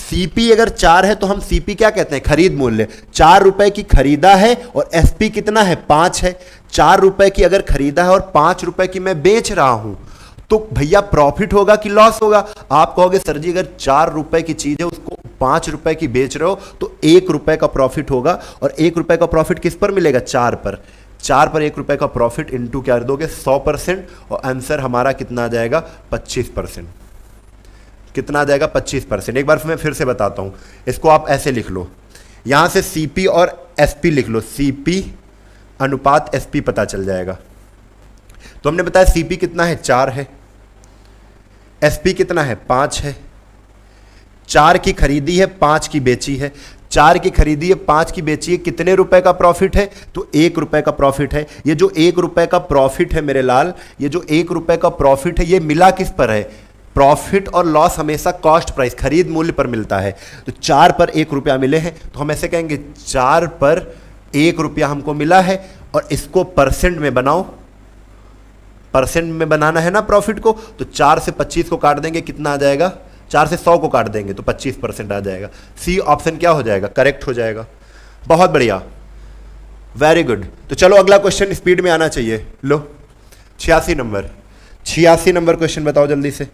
CP अगर 4 है तो हम CP क्या कहते हैं? खरीद मूल्य। 4 रुपए की खरीदा है और SP कितना है? 5 है। 4 रुपए की अगर खरीदा है और 5 रुपए की मैं बेच रहा हूं, तो भैया प्रॉफिट होगा कि लॉस होगा? आप कहोगे सर जी अगर 4 रुपए की चीज है उसको 5 रुपए की बेच रहे हो तो 1 रुपए का प्रॉफिट होगा। और 1 रुपए का प्रॉफिट किस पर मिलेगा? 4 पर। 4 पर 1 रुपए का प्रॉफिट इंटू क्या कर दोगे? 100%। और आंसर हमारा कितना आ जाएगा? 25%। कितना आ जाएगा? 25%। एक बार मैं फिर से बताता हूं, इसको आप ऐसे लिख लो, यहां से CP और SP लिख लो। CP अनुपात SP पता चल जाएगा। तो हमने बताया CP कितना है? 4 है। SP कितना है? 5 है। 4 की खरीदी है, 5 की बेची है। 4 की खरीदी है, 5 की बेची है, कितने रुपए का प्रॉफिट है? तो 1 रुपए का प्रॉफिट है। ये जो 1 रुपए का प्रॉफिट है मेरे लाल, ये जो 1 रुपए का प्रॉफिट है, ये मिला किस पर है? प्रॉफिट और लॉस हमेशा कॉस्ट प्राइस, खरीद मूल्य पर मिलता है। तो 4 पर 1 रुपया मिले हैं, तो हम ऐसे कहेंगे 4 पर 1 रुपया हमको मिला है। और इसको परसेंट में बनाओ, परसेंट में बनाना है ना प्रॉफिट को। तो 4 से 25 को काट देंगे, कितना आ जाएगा? 4 से 100 को काट देंगे तो 25% आ जाएगा। सी ऑप्शन क्या हो जाएगा? करेक्ट हो जाएगा। बहुत बढ़िया, वेरी गुड। तो चलो अगला क्वेश्चन स्पीड में आना चाहिए। लो 86 नंबर, 86 नंबर क्वेश्चन बताओ जल्दी से।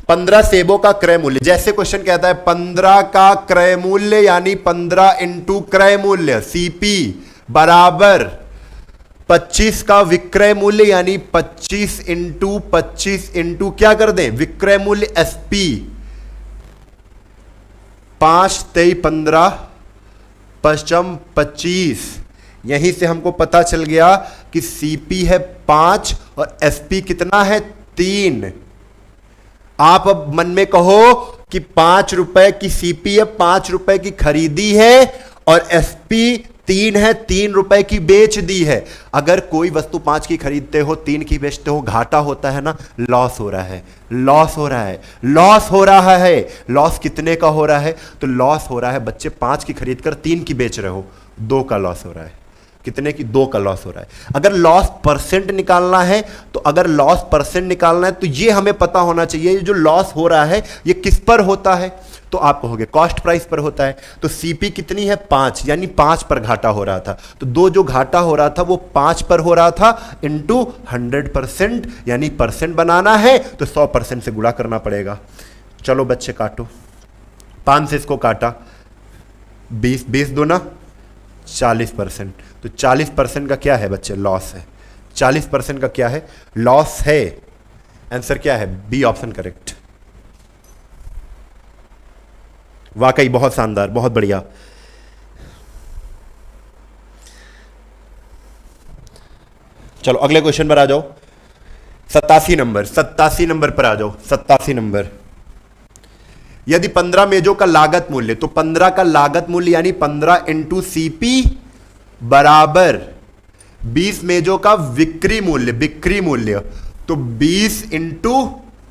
15 सेबों का क्रय मूल्य, जैसे क्वेश्चन कहता है 15 का क्रय मूल्य यानी 15 इंटू क्रय मूल्य CP बराबर 25 का विक्रय मूल्य यानी 25 इंटू क्या कर दें? विक्रय मूल्य SP। 5 23 15 पचम 25। यहीं से हमको पता चल गया कि CP है 5 और SP कितना है? 3। आप अब मन में कहो कि 5 रुपए की CP है, 5 रुपए की खरीदी है, और SP 3 है, 3 रुपए की बेच दी है। अगर कोई वस्तु 5 की खरीदते हो, 3 की बेचते हो, घाटा होता है ना? लॉस हो रहा है, लॉस हो रहा है, लॉस हो रहा है। लॉस कितने का हो रहा है? तो लॉस हो रहा है बच्चे, 5 की खरीद कर 3 की बेच रहे हो, 2 का लॉस हो रहा है। कितने की? 2 का लॉस हो रहा है। अगर लॉस परसेंट निकालना है, तो अगर लॉस परसेंट निकालना है तो ये हमें पता होना चाहिए जो लॉस हो रहा है ये किस पर होता है। तो आप कहोगे कॉस्ट प्राइस पर होता है। तो CP कितनी है? 5, यानी 5 पर घाटा हो रहा था। तो 2 जो घाटा हो रहा था वो 5 पर हो रहा था इंटू 100%, यानी परसेंट बनाना है तो 100% से गुणा करना पड़ेगा। चलो बच्चे काटो, 5 से इसको काटा, 20 दूना 40%। तो 40% का क्या है बच्चे? लॉस है। 40% का क्या है? लॉस है। आंसर क्या है? B option correct. वाकई बहुत शानदार, बहुत बढ़िया। चलो अगले क्वेश्चन पर आ जाओ। 87 नंबर, 87 नंबर पर आ जाओ। 87 नंबर, यदि 15 मेजों का लागत मूल्य, तो 15 का लागत मूल्य यानी 15 इंटू CP बराबर 20 मेजों का बिक्री मूल्य, तो 20 इंटू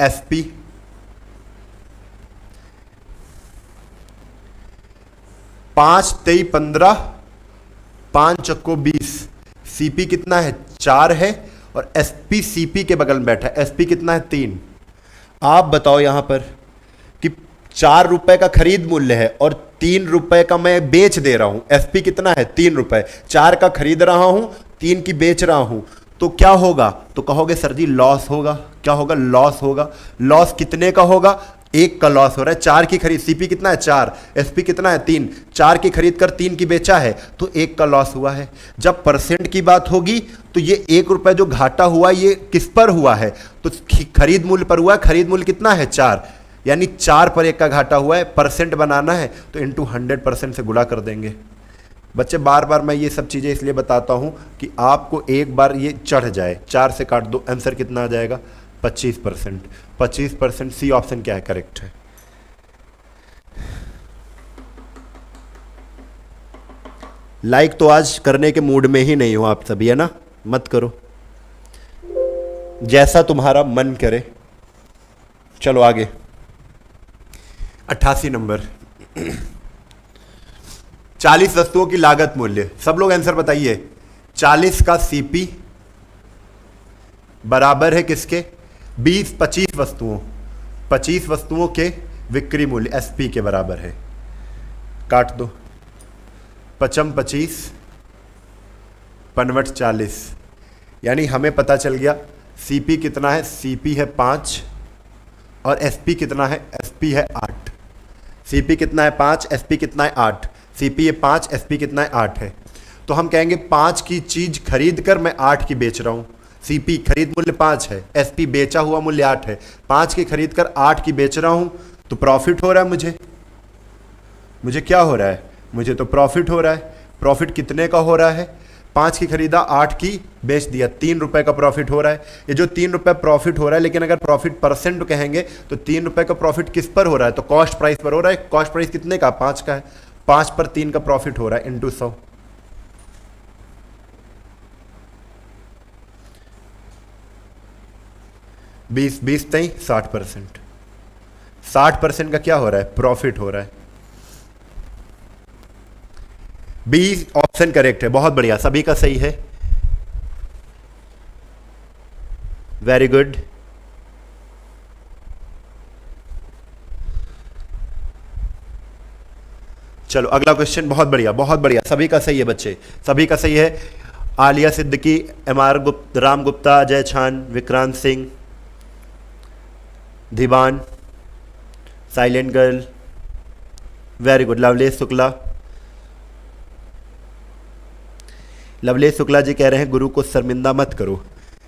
SP। 5 तेई 15, 5 चक्को 20, सीपी कितना है 4 है, और एसपी सीपी के बगल में बैठा है, एसपी कितना है 3। आप बताओ यहां पर कि 4 रुपए का खरीद मूल्य है और 3 रुपए का मैं बेच दे रहा हूं, एसपी कितना है 3 रुपए, 4 का खरीद रहा हूं, 3 की बेच रहा हूं, तो क्या होगा? तो कहोगे सर जी लॉस होगा। क्या होगा? लॉस होगा। लॉस कितने का होगा? 1 का लॉस हो रहा है। 4 की खरीद, सीपी कितना है 4, एसपी कितना है 3, 4 की खरीद कर 3 की बेचा है, तो 1 का लॉस हुआ है। जब परसेंट की बात होगी तो ये 1 रुपए जो घाटा हुआ ये किस पर हुआ है? तो खरीद मूल्य पर हुआ है। खरीद मूल्य कितना है 4, यानी 4 पर 1 का घाटा हुआ है। परसेंट बनाना है तो इंटू 100% से गुणा कर देंगे। बच्चे बार बार मैं ये सब चीज़ें इसलिए बताता हूं कि आपको एक बार ये चढ़ जाए। 4 से काट दो, आंसर कितना आ जाएगा? 25%। 25%, सी ऑप्शन क्या है? करेक्ट है। लाइक तो आज करने के मूड में ही नहीं हो आप सभी, है ना? मत करो, जैसा तुम्हारा मन करे। चलो आगे, 88 नंबर। 40 वस्तुओं की लागत मूल्य, सब लोग आंसर बताइए। 40 का सीपी बराबर है किसके? 25 वस्तुओं, 25 वस्तुओं के विक्रय मूल्य एसपी के बराबर है। काट दो, 55 25 बनवट 40, यानी हमें पता चल गया सीपी कितना है। सीपी है 5 और एसपी कितना है? एसपी है 8। सीपी कितना है 5, एसपी कितना है 8। सीपी है 5, एसपी कितना है 8 है। तो हम कहेंगे 5 की चीज खरीद कर मैं 8 की बेच रहा हूं। सीपी खरीद मूल्य 5 है, एसपी बेचा हुआ मूल्य 8 है। 5 की खरीद कर 8 की बेच रहा हूं तो प्रॉफिट हो रहा है मुझे क्या हो रहा है? मुझे तो प्रॉफिट हो रहा है। प्रॉफिट कितने का हो रहा है? 5 की खरीदा, 8 की बेच दिया, 3 रुपए का प्रॉफिट हो रहा है। ये जो 3 रुपए प्रॉफिट हो रहा है, लेकिन अगर प्रॉफिट परसेंट कहेंगे तो 3 रुपए का प्रॉफिट किस पर हो रहा है? तो कॉस्ट प्राइस पर हो रहा है। कॉस्ट प्राइस कितने का? 5 का है। 5 पर 3 का प्रॉफिट हो रहा है इंटू 100। बीस 60%। 60% का क्या हो रहा है? प्रॉफिट हो रहा है। 20 ऑप्शन करेक्ट है, बहुत बढ़िया, सभी का सही है, वेरी गुड। चलो अगला क्वेश्चन, बहुत बढ़िया, सभी का सही है बच्चे, सभी का सही है। Alia Siddiqui, MR Gupta, Ram Gupta, Ajay Chhan, Vikrant Singh, Diwan, silent girl, very good. Lovelesh Shukla ji कह रहे हैं गुरु को शर्मिंदा मत करो।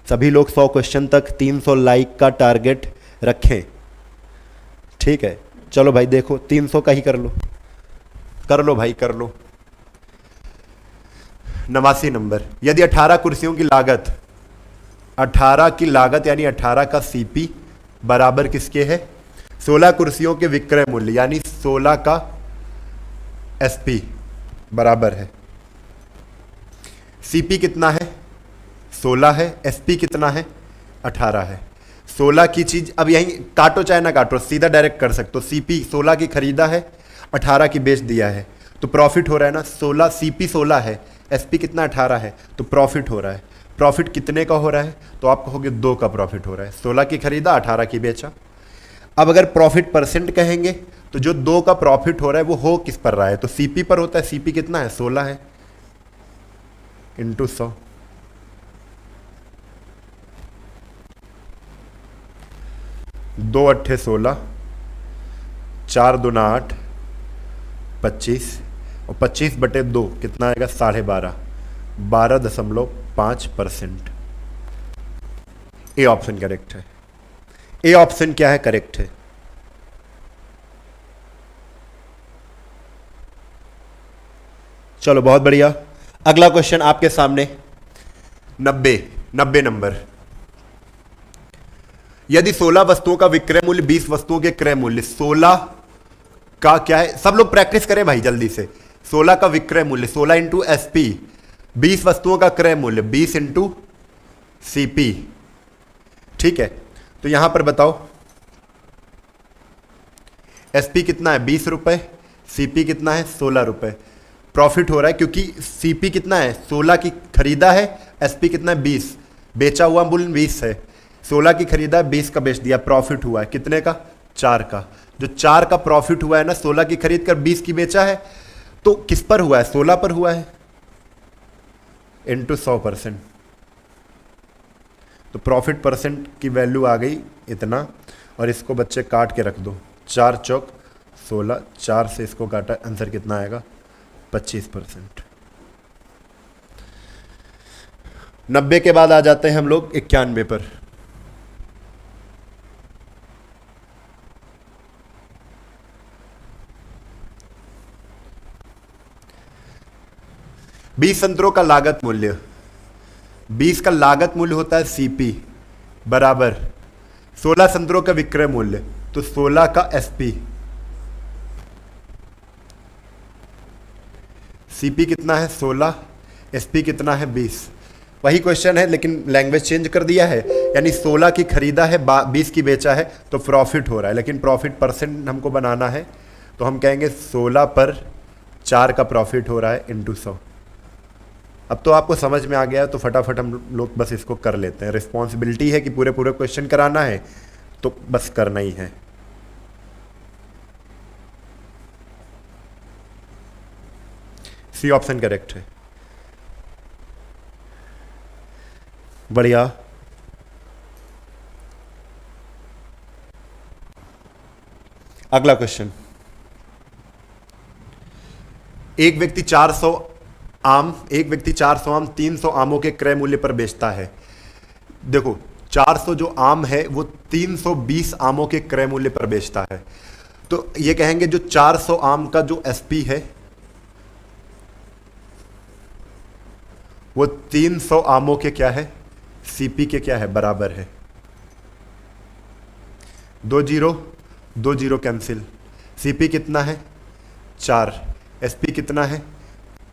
सभी लोग 100 क्वेश्चन तक 300 लाइक का टारगेट रखें, ठीक है? चलो भाई देखो 300 का ही कर लो भाई, कर लो। 89 नंबर। यदि 18 कुर्सियों की लागत, 18 की लागत यानी 18 का सीपी बराबर किसके है? 16 कुर्सियों के विक्रय मूल्य यानी 16 का एसपी बराबर है। सीपी कितना है? 16 है। एसपी कितना है? 18 है। 16 की चीज, अब यहीं काटो चाहे ना काटो, सीधा डायरेक्ट कर सकते हो। सीपी 16 की खरीदा है, 18 की बेच दिया है, तो प्रॉफिट हो रहा है ना। 16 सीपी 16 है, एसपी कितना 18 है, तो प्रॉफिट हो रहा है। प्रॉफिट कितने का हो रहा है? तो आप कहोगे 2 का प्रॉफिट हो रहा है। 16 की खरीदा, 18 की बेचा। अब अगर प्रॉफिट परसेंट कहेंगे तो जो 2 का प्रॉफिट हो रहा है वो हो किस पर रहा है? तो सीपी पर होता है। सीपी कितना है? 16 है इंटू 100। दो 8 16, 4 दूना 8, 25 और 25/2 कितना आएगा? 12.5, 12.5%। ए ऑप्शन करेक्ट है। ए ऑप्शन क्या है? करेक्ट है। चलो बहुत बढ़िया, अगला क्वेश्चन आपके सामने 90 नंबर। यदि 16 वस्तुओं का विक्रय मूल्य 20 वस्तुओं के क्रय मूल्य, 16 का क्या है? सब लोग प्रैक्टिस करें भाई जल्दी से। 16 का विक्रय मूल्य 16 इंटू एसपी, 20 वस्तुओं का क्रय मूल्य 20 इंटू सीपी, ठीक है? तो यहां पर बताओ एसपी कितना है? 20 रुपए, सीपी कितना है 16 रुपये, प्रॉफिट हो रहा है क्योंकि सीपी कितना है 16 की खरीदा है, एसपी कितना है 20, बेचा हुआ मूल्य 20 है, 16 की खरीदा है 20 का बेच दिया, प्रॉफिट हुआ है कितने का 4 का। जो 4 का प्रॉफिट हुआ है ना, 16 की खरीद कर 20 की बेचा है, तो किस पर हुआ है 16 पर हुआ है इंटू 100%। तो प्रॉफिट परसेंट की वैल्यू आ गई इतना, और इसको बच्चे काट के रख दो, 4 चौक 16, 4 से इसको काटा, आंसर कितना आएगा 25%। 90 के बाद आ जाते हैं हम लोग 91 पर। बीस संतरों का लागत मूल्य, 20 का लागत मूल्य होता है सीपी बराबर 16 संतरों का विक्रय मूल्य, तो 16 का एसपी, सीपी कितना है 16, एसपी कितना है 20। वही क्वेश्चन है लेकिन लैंग्वेज चेंज कर दिया है, यानी 16 की खरीदा है 20 की बेचा है तो प्रॉफिट हो रहा है, लेकिन प्रॉफिट परसेंट हमको बनाना है, तो हम कहेंगे 16 पर 4 का प्रॉफिट हो रहा है इंटू 100। अब तो आपको समझ में आ गया, तो फटाफट हम लोग बस इसको कर लेते हैं। रिस्पॉन्सिबिलिटी है कि पूरे पूरे क्वेश्चन कराना है, तो बस करना ही है। सी ऑप्शन करेक्ट है, बढ़िया। अगला क्वेश्चन, एक व्यक्ति 400 आम 300 आमों के क्रय मूल्य पर बेचता है। देखो 400 जो आम है वो 320 आमों के क्रय मूल्य पर बेचता है, तो ये कहेंगे जो 400 आम का जो एसपी है वो 300 आमों के क्या है सीपी के क्या है बराबर है। 2 जीरो कैंसिल, सीपी कितना है 4, एसपी कितना है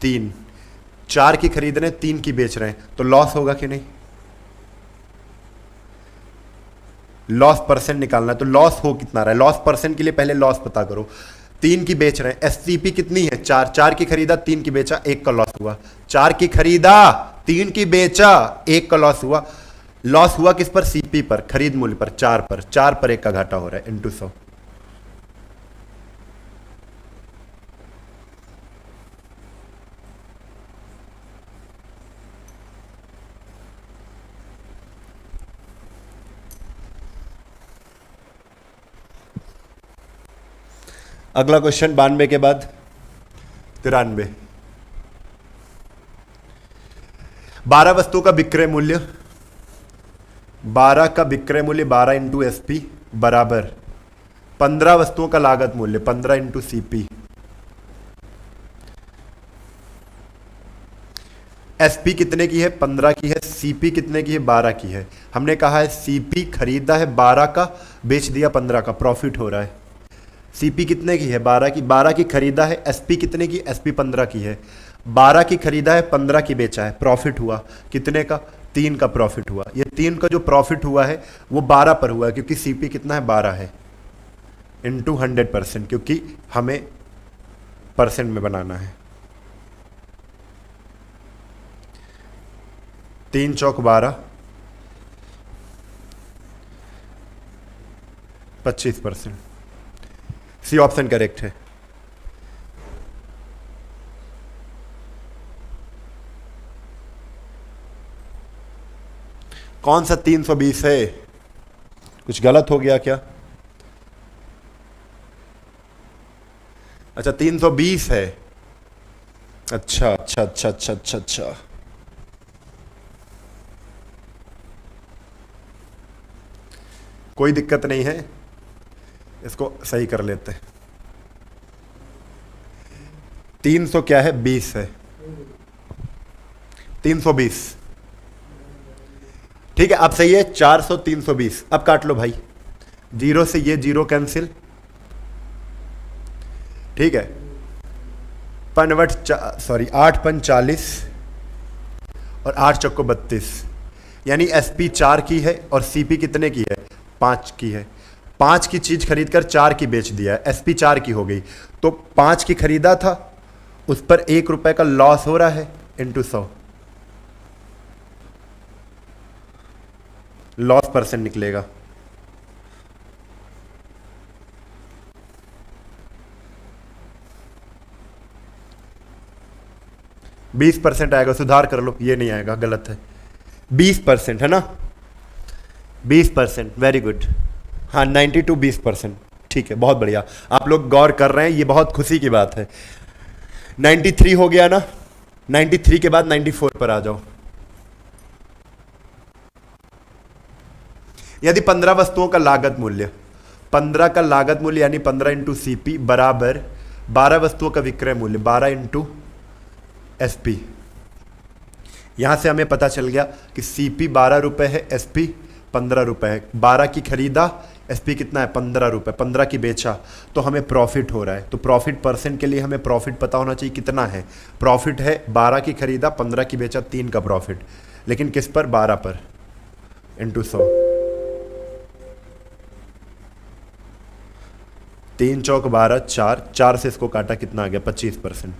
3, 4 की खरीद रहे हैं 3 की बेच रहे हैं, तो लॉस होगा कि नहीं, लॉस परसेंट निकालना है। तो लॉस हो कितना रहा है, लॉस परसेंट के लिए पहले लॉस पता करो। 3 की बेच रहे हैं, एससीपी कितनी है 4, 4 की खरीदा 3 की बेचा, 1 का लॉस हुआ। 4 की खरीदा 3 की बेचा, 1 का लॉस हुआ। लॉस हुआ किस पर सीपी पर, खरीद मूल्य पर, 4 पर, 4 पर 1 का घाटा हो रहा है इंटू 100। अगला क्वेश्चन 92 के बाद 93, 12 वस्तुओं का विक्रय मूल्य, 12 का विक्रय मूल्य 12 इंटू एसपी बराबर 15 वस्तुओं का लागत मूल्य 15 इंटू सीपी। एसपी कितने की है 15 की है, सीपी कितने की है 12 की है। हमने कहा है सीपी खरीदा है 12 का, बेच दिया 15 का, प्रॉफिट हो रहा है। सीपी कितने की है 12 की, 12 की खरीदा है। एसपी कितने की, एसपी 15 की है। 12 की खरीदा है 15 की बेचा है, प्रॉफिट हुआ कितने का 3 का प्रॉफिट हुआ। ये 3 का जो प्रॉफिट हुआ है वो 12 पर हुआ है, क्योंकि सीपी कितना है 12 है इंटू 100%, क्योंकि हमें परसेंट में बनाना है। 3 चौक 12, 25%। सी ऑप्शन करेक्ट है। कौन सा 320 है, कुछ गलत हो गया क्या? अच्छा 320 है, अच्छा अच्छा अच्छा अच्छा अच्छा अच्छा, कोई दिक्कत नहीं है, इसको सही कर लेते हैं। 300 क्या है 20 है, 320 ठीक है। अब सही है 400 320। अब काट लो भाई, 0 से ये 0 कैंसिल, ठीक है। पनवट 8 पन 40 और 8 चक्को 32, यानी एसपी 4 की है और सीपी कितने की है 5 की है। 5 की चीज खरीद कर 4 की बेच दिया है, एसपी 4 की हो गई, तो 5 की खरीदा था, उस पर 1 रुपए का लॉस हो रहा है, इंटू 100 लॉस परसेंट निकलेगा। %20 आएगा, सुधार कर लो, ये नहीं आएगा, गलत है। 20% है ना, 20%, वेरी गुड। हाँ 90 to 20%, ठीक है, बहुत बढ़िया, आप लोग गौर कर रहे हैं, ये बहुत खुशी की बात है। 93 हो गया ना, 93 के बाद 94 पर आ जाओ। यदि 15 वस्तुओं का लागत मूल्य, 15 का लागत मूल्य यानी 15 इंटू सीपी बराबर 12 वस्तुओं का विक्रय मूल्य 12 इंटू एसपी। यहां से हमें पता चल गया कि सीपी 12 रुपए है, एसपी 15 रुपए है। 12 की खरीदा, एसपी कितना है 15 रुपए, 15 की बेचा, तो हमें प्रॉफिट हो रहा है। तो प्रॉफिट परसेंट के लिए हमें प्रॉफिट पता होना चाहिए कितना है। प्रॉफिट है 12 की खरीदा, 15 की बेचा, 3 का प्रॉफिट, लेकिन किस पर, 12 पर, इंटू 100। 3 चौक 12, 4 से इसको काटा, कितना आ गया 25%।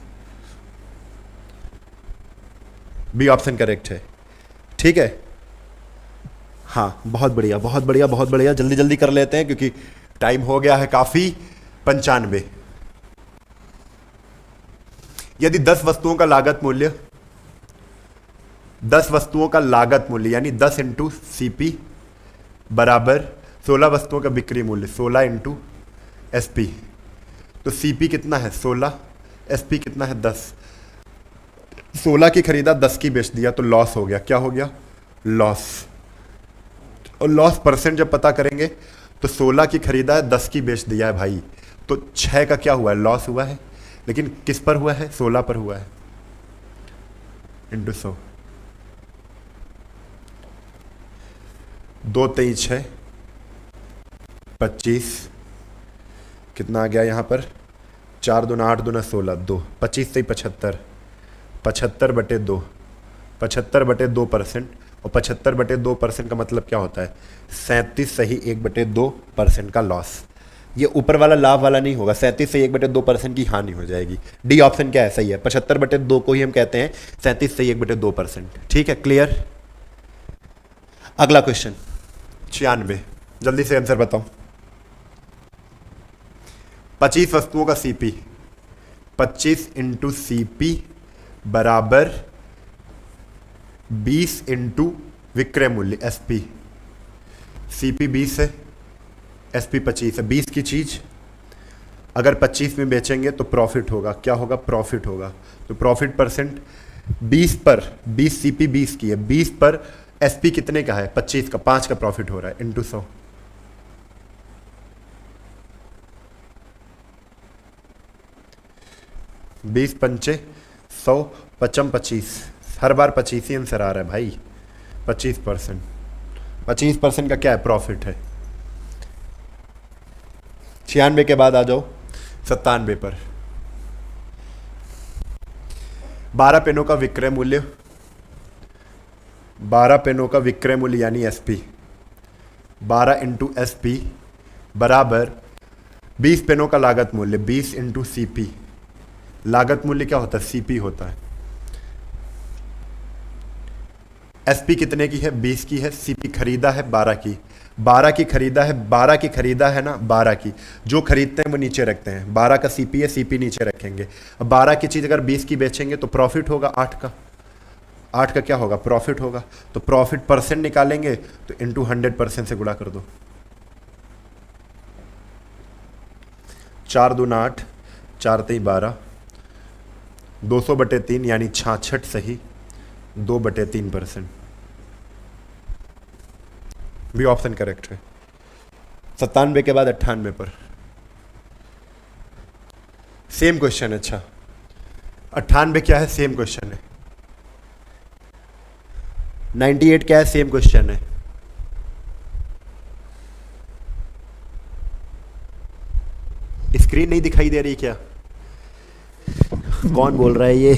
बी ऑप्शन करेक्ट है, ठीक है। हाँ बहुत बढ़िया, बहुत बढ़िया, बहुत बढ़िया, जल्दी जल्दी कर लेते हैं क्योंकि टाइम हो गया है काफी। 95, यदि 10 वस्तुओं का लागत मूल्य, 10 वस्तुओं का लागत मूल्य यानी 10 इंटू सीपी बराबर 16 वस्तुओं का बिक्री मूल्य 16 इंटू एसपी, तो सीपी कितना है 16, एसपी कितना है 10। 16 की खरीदा, 10 की बेच दिया, तो लॉस हो गया। क्या हो गया, लॉस। और लॉस परसेंट जब पता करेंगे तो 16 की खरीदा है, 10 की बेच दिया है भाई, तो 6 का क्या हुआ है, लॉस हुआ है, लेकिन किस पर हुआ है, 16 पर हुआ है, इंटू 100। 2 3 6 25, कितना आ गया यहाँ पर, 4 दूना 8 दूना 16, 2 25 से 75, 75/2, 75/2%, और 75/2% का मतलब क्या होता है, 37 सही 1/2% का लॉस। ये ऊपर वाला लाभ वाला नहीं होगा, 37 से 1/2% की हानि हो जाएगी। डी ऑप्शन क्या है, सही है, 75/2 को ही हम कहते हैं 37 से 1/2%। ठीक है, क्लियर। अगला क्वेश्चन 96, जल्दी से आंसर बताओ। 25 वस्तुओं का सीपी, 25 इंटू सीपी बराबर 20 इंटू विक्रय मूल्य एसपी। सीपी 20 है, एसपी 25 है। 20 की चीज अगर 25 में बेचेंगे तो प्रॉफिट होगा। क्या होगा, प्रॉफिट होगा। तो प्रॉफिट परसेंट 20 पर, 20 सीपी 20 की है, 20 पर एसपी कितने का है, 25 का, 5 का प्रॉफिट हो रहा है, इंटू 100। 20 पंचे 100, 55 25, हर बार 25 ही आंसर आ रहा है भाई। 25%, 25% का क्या है, प्रॉफिट है। 96 के बाद आ जाओ 97 पर। 12 पेनों का विक्रय मूल्य, 12 पेनों का विक्रय मूल्य यानी एसपी, 12 इंटू एसपी बराबर 20 पेनों का लागत मूल्य, 20 इंटू सीपी। लागत मूल्य क्या होता है, सीपी होता है। एसपी कितने की है, 20 की है। सीपी खरीदा है 12 की, 12 की खरीदा है, 12 की खरीदा है ना, 12 की। जो खरीदते हैं वो नीचे रखते हैं। 12 का सीपी है, सीपी नीचे रखेंगे। अब 12 की चीज अगर 20 की बेचेंगे तो प्रॉफिट होगा 8 का। 8 का क्या होगा, प्रॉफिट होगा। तो प्रॉफिट परसेंट निकालेंगे तो इंटू 100% से गुणा कर दो। 4 दूना 8, 4 3 12, 200/3 यानी 66 सही, 2/3%। भी ऑप्शन करेक्ट है। 97 के बाद 98 पर सेम क्वेश्चन है। अच्छा 98 क्या है, सेम क्वेश्चन है। 98 क्या है, सेम क्वेश्चन है। स्क्रीन नहीं दिखाई दे रही क्या, कौन बोल रहा है ये।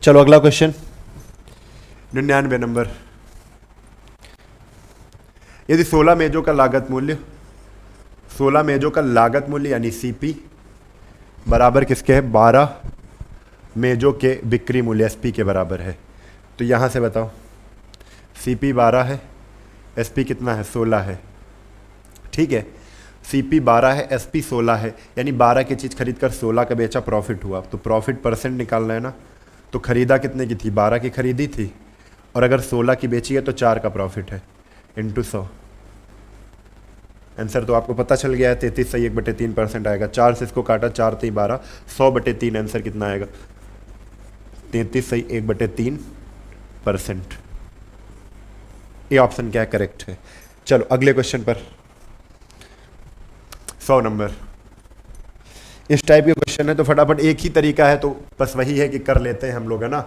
चलो अगला क्वेश्चन 99 नंबर। यदि 16 मेजों का लागत मूल्य 16 मेजों का लागत मूल्य यानी सीपी बराबर किसके है 12 मेजों के बिक्री मूल्य एसपी के बराबर है, तो यहां से बताओ सीपी 12 है, एसपी कितना है 16 है। ठीक है, सीपी 12 है, एसपी 16 है, यानी 12 की चीज़ खरीद कर 16 का बेचा, प्रॉफिट हुआ, तो प्रॉफिट परसेंट निकालना है ना। तो खरीदा कितने की थी 12 की खरीदी थी, और अगर 16 की बेची है तो 4 का प्रॉफिट है इंटू 100। आंसर तो आपको पता चल गया है, 33 सही 1/3% आएगा। 4 से इसको काटा, 4 3 12, 100/3 आंसर कितना आएगा 33 सही 1/3%। ये ऑप्शन क्या है करेक्ट है। चलो अगले क्वेश्चन पर 100 नंबर। इस टाइप के क्वेश्चन है तो फटाफट एक ही तरीका है, तो बस वही है कि कर लेते हैं हम लोग, है ना।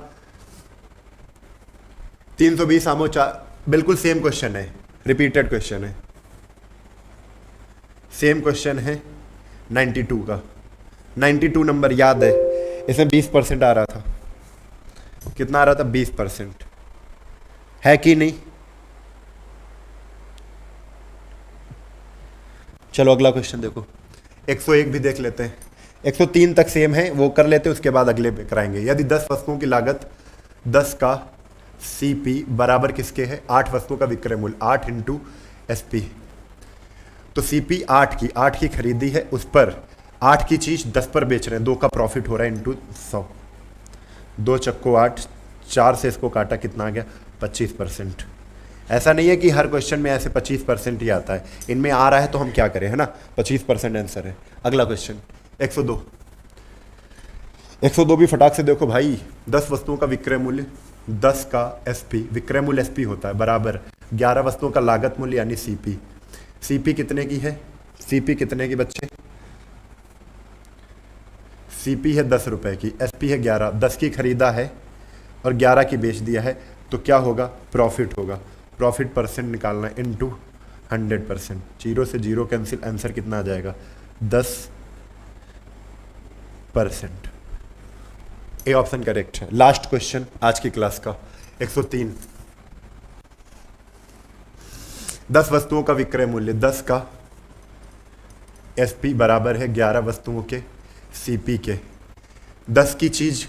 320 आमो 4, बिल्कुल सेम क्वेश्चन है, रिपीटेड क्वेश्चन है, सेम क्वेश्चन है 92 का। 92 नंबर याद है, इसमें 20% आ रहा था। कितना आ रहा था 20%, है कि नहीं। चलो अगला क्वेश्चन देखो, 101 भी देख लेते हैं। 103 तक सेम है, वो कर लेते हैं, उसके बाद अगले पे कराएंगे। यदि 10 वस्तुओं की लागत 10 का सीपी बराबर किसके है 8 वस्तुओं का विक्रय मूल्य, 8 इंटू एसपी। तो सीपी 8 की खरीदी है, उस पर 8 की चीज 10 पर बेच रहे हैं, 2 का प्रॉफिट हो रहा है इंटू 100। 2 चक्को 8, 4 से इसको काटा, कितना आ गया 25%। ऐसा नहीं है कि हर क्वेश्चन में ऐसे 25% ही आता है, इनमें आ रहा है तो हम क्या करें, है ना। 25% आंसर है। अगला क्वेश्चन 102। 102 भी फटाक से देखो भाई, 10 वस्तुओं का विक्रय मूल्य 10 का एसपी, विक्रय मूल्य एसपी होता है, बराबर 11 वस्तुओं का लागत मूल्य यानी सीपी। सीपी कितने की है, सीपी कितने की बच्चे, सीपी है 10 रुपए की, एसपी है 11, 10 की खरीदा है और 11 की बेच दिया है, तो क्या होगा प्रॉफिट होगा। प्रॉफिट परसेंट निकालना है इंटू 100%। 0 से 0 कैंसिल, आंसर कितना आ जाएगा 10%। ए ऑप्शन करेक्ट है। लास्ट क्वेश्चन आज की क्लास का 103। 10 वस्तुओं का विक्रय मूल्य 10 का एसपी बराबर है 11 वस्तुओं के सीपी के। 10 की चीज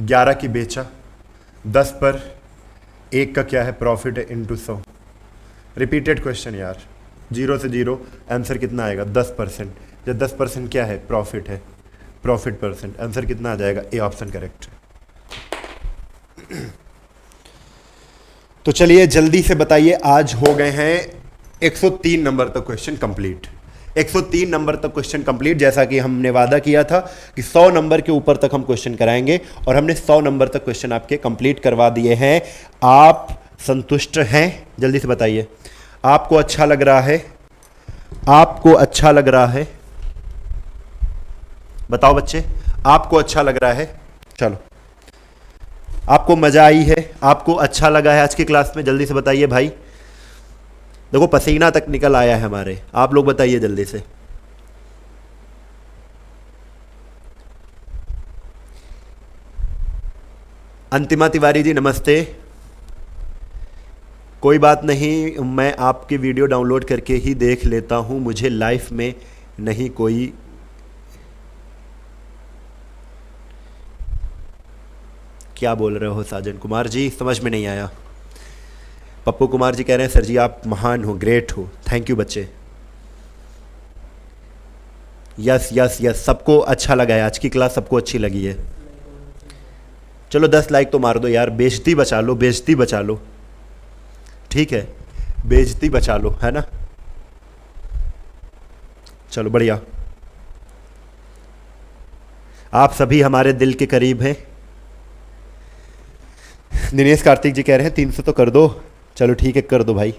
11 की बेचा, 10 पर 1 का क्या है प्रॉफिट है इंटू 100। रिपीटेड क्वेश्चन यार, 0 से 0 आंसर कितना आएगा 10%। जब 10% क्या है प्रॉफिट है, प्रॉफिट परसेंट, आंसर कितना आ जाएगा ए ऑप्शन करेक्ट। तो चलिए जल्दी से बताइए, आज हो गए हैं 103 नंबर तक क्वेश्चन कंप्लीट। 103 नंबर तक क्वेश्चन कंप्लीट, जैसा कि हमने वादा किया था कि 100 नंबर के ऊपर तक हम क्वेश्चन कराएंगे, और हमने 100 नंबर तक क्वेश्चन आपके कंप्लीट करवा दिए हैं। आप संतुष्ट हैं? जल्दी से बताइए, आपको अच्छा लग रहा है? आपको अच्छा लग रहा है? बताओ बच्चे, आपको अच्छा लग रहा है? चलो, आपको मजा आई है? आपको अच्छा लगा है आज की क्लास में? जल्दी से बताइए भाई, देखो पसीना तक निकल आया है हमारे, आप लोग बताइए जल्दी से। अंतिमा तिवारी जी नमस्ते। कोई बात नहीं, मैं आपकी वीडियो डाउनलोड करके ही देख लेता हूं, मुझे लाइफ में नहीं कोई। क्या बोल रहे हो साजन कुमार जी, समझ में नहीं आया। पप्पू कुमार जी कह रहे हैं सर जी आप महान हो, ग्रेट हो। थैंक यू बच्चे। यस यस यस, सबको अच्छा लगा है आज की क्लास, सबको अच्छी लगी है। चलो 10 लाइक तो मार दो यार, बेइज्जती बचा लो, बेइज्जती बचा लो, ठीक है, बेइज्जती बचा लो, है ना। चलो बढ़िया, आप सभी हमारे दिल के करीब हैं। दिनेश कार्तिक जी कह रहे हैं 300 तो कर दो। चलो ठीक है, कर दो भाई।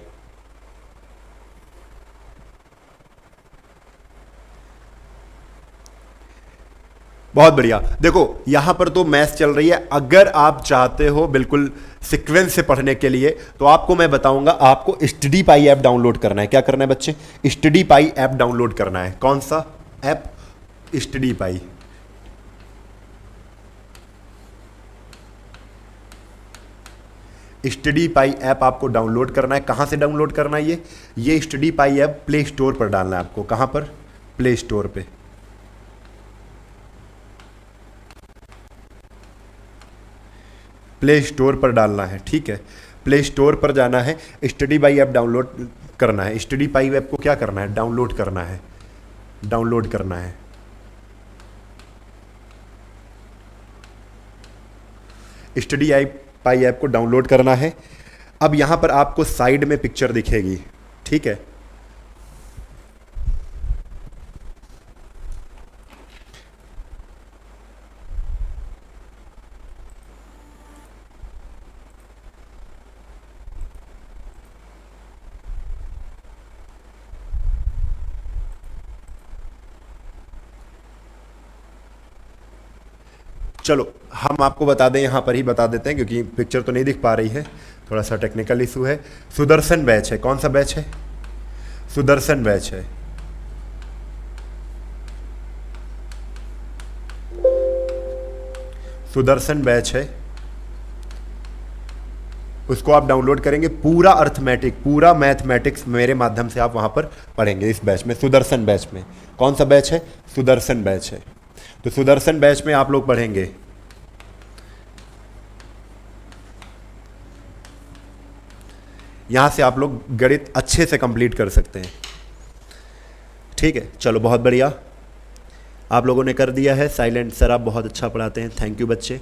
बहुत बढ़िया। देखो यहां पर तो मैथ्स चल रही है, अगर आप चाहते हो बिल्कुल सीक्वेंस से पढ़ने के लिए तो आपको मैं बताऊंगा, आपको स्टडी पाई ऐप डाउनलोड करना है। क्या करना है बच्चे? स्टडी पाई ऐप डाउनलोड करना है। कौन सा ऐप? स्टडी पाई। स्टडी पाई ऐप आपको डाउनलोड करना है। कहाँ से डाउनलोड करना है? ये स्टडी पाई ऐप प्ले स्टोर पर डालना है आपको। कहाँ पर? प्ले स्टोर पे। प्ले स्टोर पर डालना है, ठीक है। प्ले स्टोर पर जाना है, स्टडी पाई ऐप डाउनलोड करना है। स्टडी पाई ऐप को क्या करना है? डाउनलोड करना है। डाउनलोड करना है। स्टडी पाई ऐप को डाउनलोड करना है। अब यहां पर आपको साइड में पिक्चर दिखेगी, ठीक है। चलो हम आपको बता दें, यहाँ पर ही बता देते हैं क्योंकि पिक्चर तो नहीं दिख पा रही है, थोड़ा सा टेक्निकल इशू है। सुदर्शन बैच है। कौन सा बैच है? सुदर्शन बैच है। सुदर्शन बैच है, उसको आप डाउनलोड करेंगे। पूरा अर्थमेटिक, पूरा मैथमेटिक्स मेरे माध्यम से आप वहां पर पढ़ेंगे इस बैच में, सुदर्शन बैच में। कौन सा बैच है? सुदर्शन बैच है। तो सुदर्शन बैच में आप लोग पढ़ेंगे यहां से आप लोग गणित अच्छे से कंप्लीट कर सकते हैं, ठीक है। चलो बहुत बढ़िया, आप लोगों ने कर दिया है। साइलेंट सर आप बहुत अच्छा पढ़ाते हैं, थैंक यू बच्चे।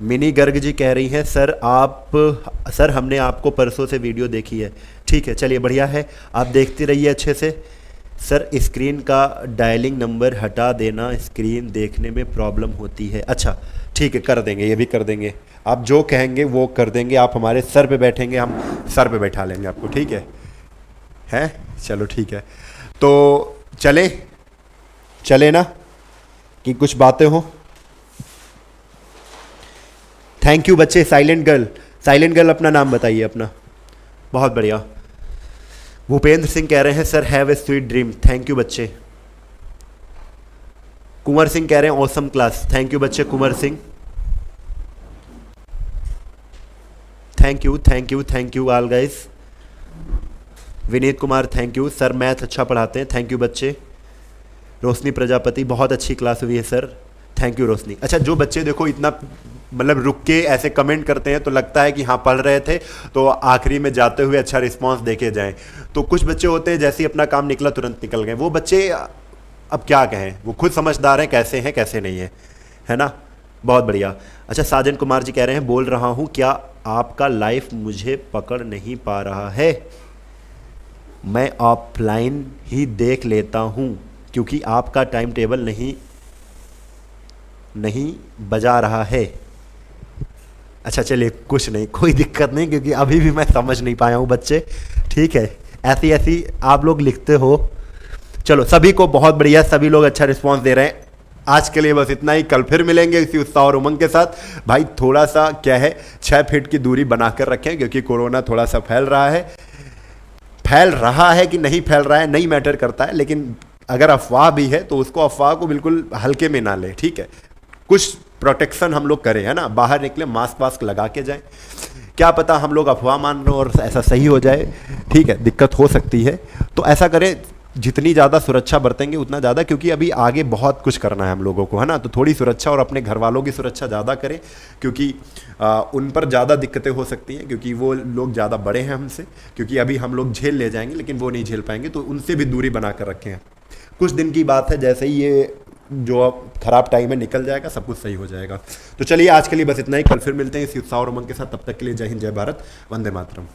मिनी गर्ग जी कह रही हैं सर हमने आपको परसों से वीडियो देखी है। ठीक है, चलिए बढ़िया है, आप देखते रहिए अच्छे से। सर स्क्रीन का डायलिंग नंबर हटा देना, स्क्रीन देखने में प्रॉब्लम होती है। अच्छा ठीक है, कर देंगे, ये भी कर देंगे। आप जो कहेंगे वो कर देंगे। आप हमारे सर पे बैठेंगे, हम सर पे बैठा लेंगे आपको, ठीक है। हैं चलो ठीक है, तो चले ना कि कुछ बातें हो। थैंक यू बच्चे। साइलेंट गर्ल अपना नाम बताइए अपना। बहुत बढ़िया। भूपेंद्र सिंह कह रहे हैं sir have a sweet dream, thank you बच्चे। कुंवर सिंह कह रहे हैं ऑसम क्लास, थैंक यू बच्चे। Kunwar Singh thank you all guys. Vineet Kumar thank you sir, math अच्छा पढ़ाते हैं, थैंक यू बच्चे। रोशनी प्रजापति बहुत अच्छी क्लास हुई है सर, थैंक यू रोशनी। अच्छा जो बच्चे देखो इतना मतलब रुक के ऐसे कमेंट करते हैं तो लगता है कि हाँ पढ़ रहे थे तो आखिरी में जाते हुए अच्छा रिस्पांस देके जाएं। तो कुछ बच्चे होते हैं जैसे ही अपना काम निकला तुरंत निकल गए। वो बच्चे अब क्या कहें, वो खुद समझदार हैं कैसे नहीं है ना। बहुत बढ़िया। अच्छा साजन कुमार जी कह रहे हैं बोल रहा हूँ क्या आपका लाइफ मुझे पकड़ नहीं पा रहा है, मैं ऑफलाइन ही देख लेता हूँ क्योंकि आपका टाइम टेबल नहीं बजा रहा है। अच्छा चलिए कुछ नहीं, कोई दिक्कत नहीं, क्योंकि अभी भी मैं समझ नहीं पाया हूँ बच्चे, ठीक है। ऐसी आप लोग लिखते हो। चलो सभी को बहुत बढ़िया, सभी लोग अच्छा रिस्पांस दे रहे हैं। आज के लिए बस इतना ही, कल फिर मिलेंगे इसी उत्साह और उमंग के साथ। भाई थोड़ा सा क्या है 6 फीट की दूरी बनाकर रखें क्योंकि कोरोना थोड़ा सा फैल रहा है कि नहीं फैल रहा है नहीं मैटर करता है, लेकिन अगर अफवाह भी है तो उसको अफवाह को बिल्कुल हल्के में ना लें, ठीक है। कुछ प्रोटेक्शन हम लोग करें, है ना, बाहर निकले मास्क वास्क लगा के जाएं। क्या पता हम लोग अफवाह मान रहे हो और ऐसा सही हो जाए, ठीक है, दिक्कत हो सकती है। तो ऐसा करें, जितनी ज़्यादा सुरक्षा बरतेंगे उतना ज़्यादा, क्योंकि अभी आगे बहुत कुछ करना है हम लोगों को, है ना। तो थोड़ी सुरक्षा और अपने घर वालों की सुरक्षा ज़्यादा करें क्योंकि उन पर ज़्यादा दिक्कतें हो सकती हैं क्योंकि वो लोग ज़्यादा बड़े हैं हमसे, क्योंकि अभी हम लोग झेल ले जाएंगे लेकिन वो नहीं झेल पाएंगे, तो उनसे भी दूरी बना कर रखें। कुछ दिन की बात है, जैसे ही ये जो अब खराब टाइम है निकल जाएगा, सब कुछ सही हो जाएगा। तो चलिए आज के लिए बस इतना ही, कल फिर मिलते हैं इसी उत्साह और उमंग के साथ। तब तक के लिए जय हिंद, जय भारत, वंदे मातरम।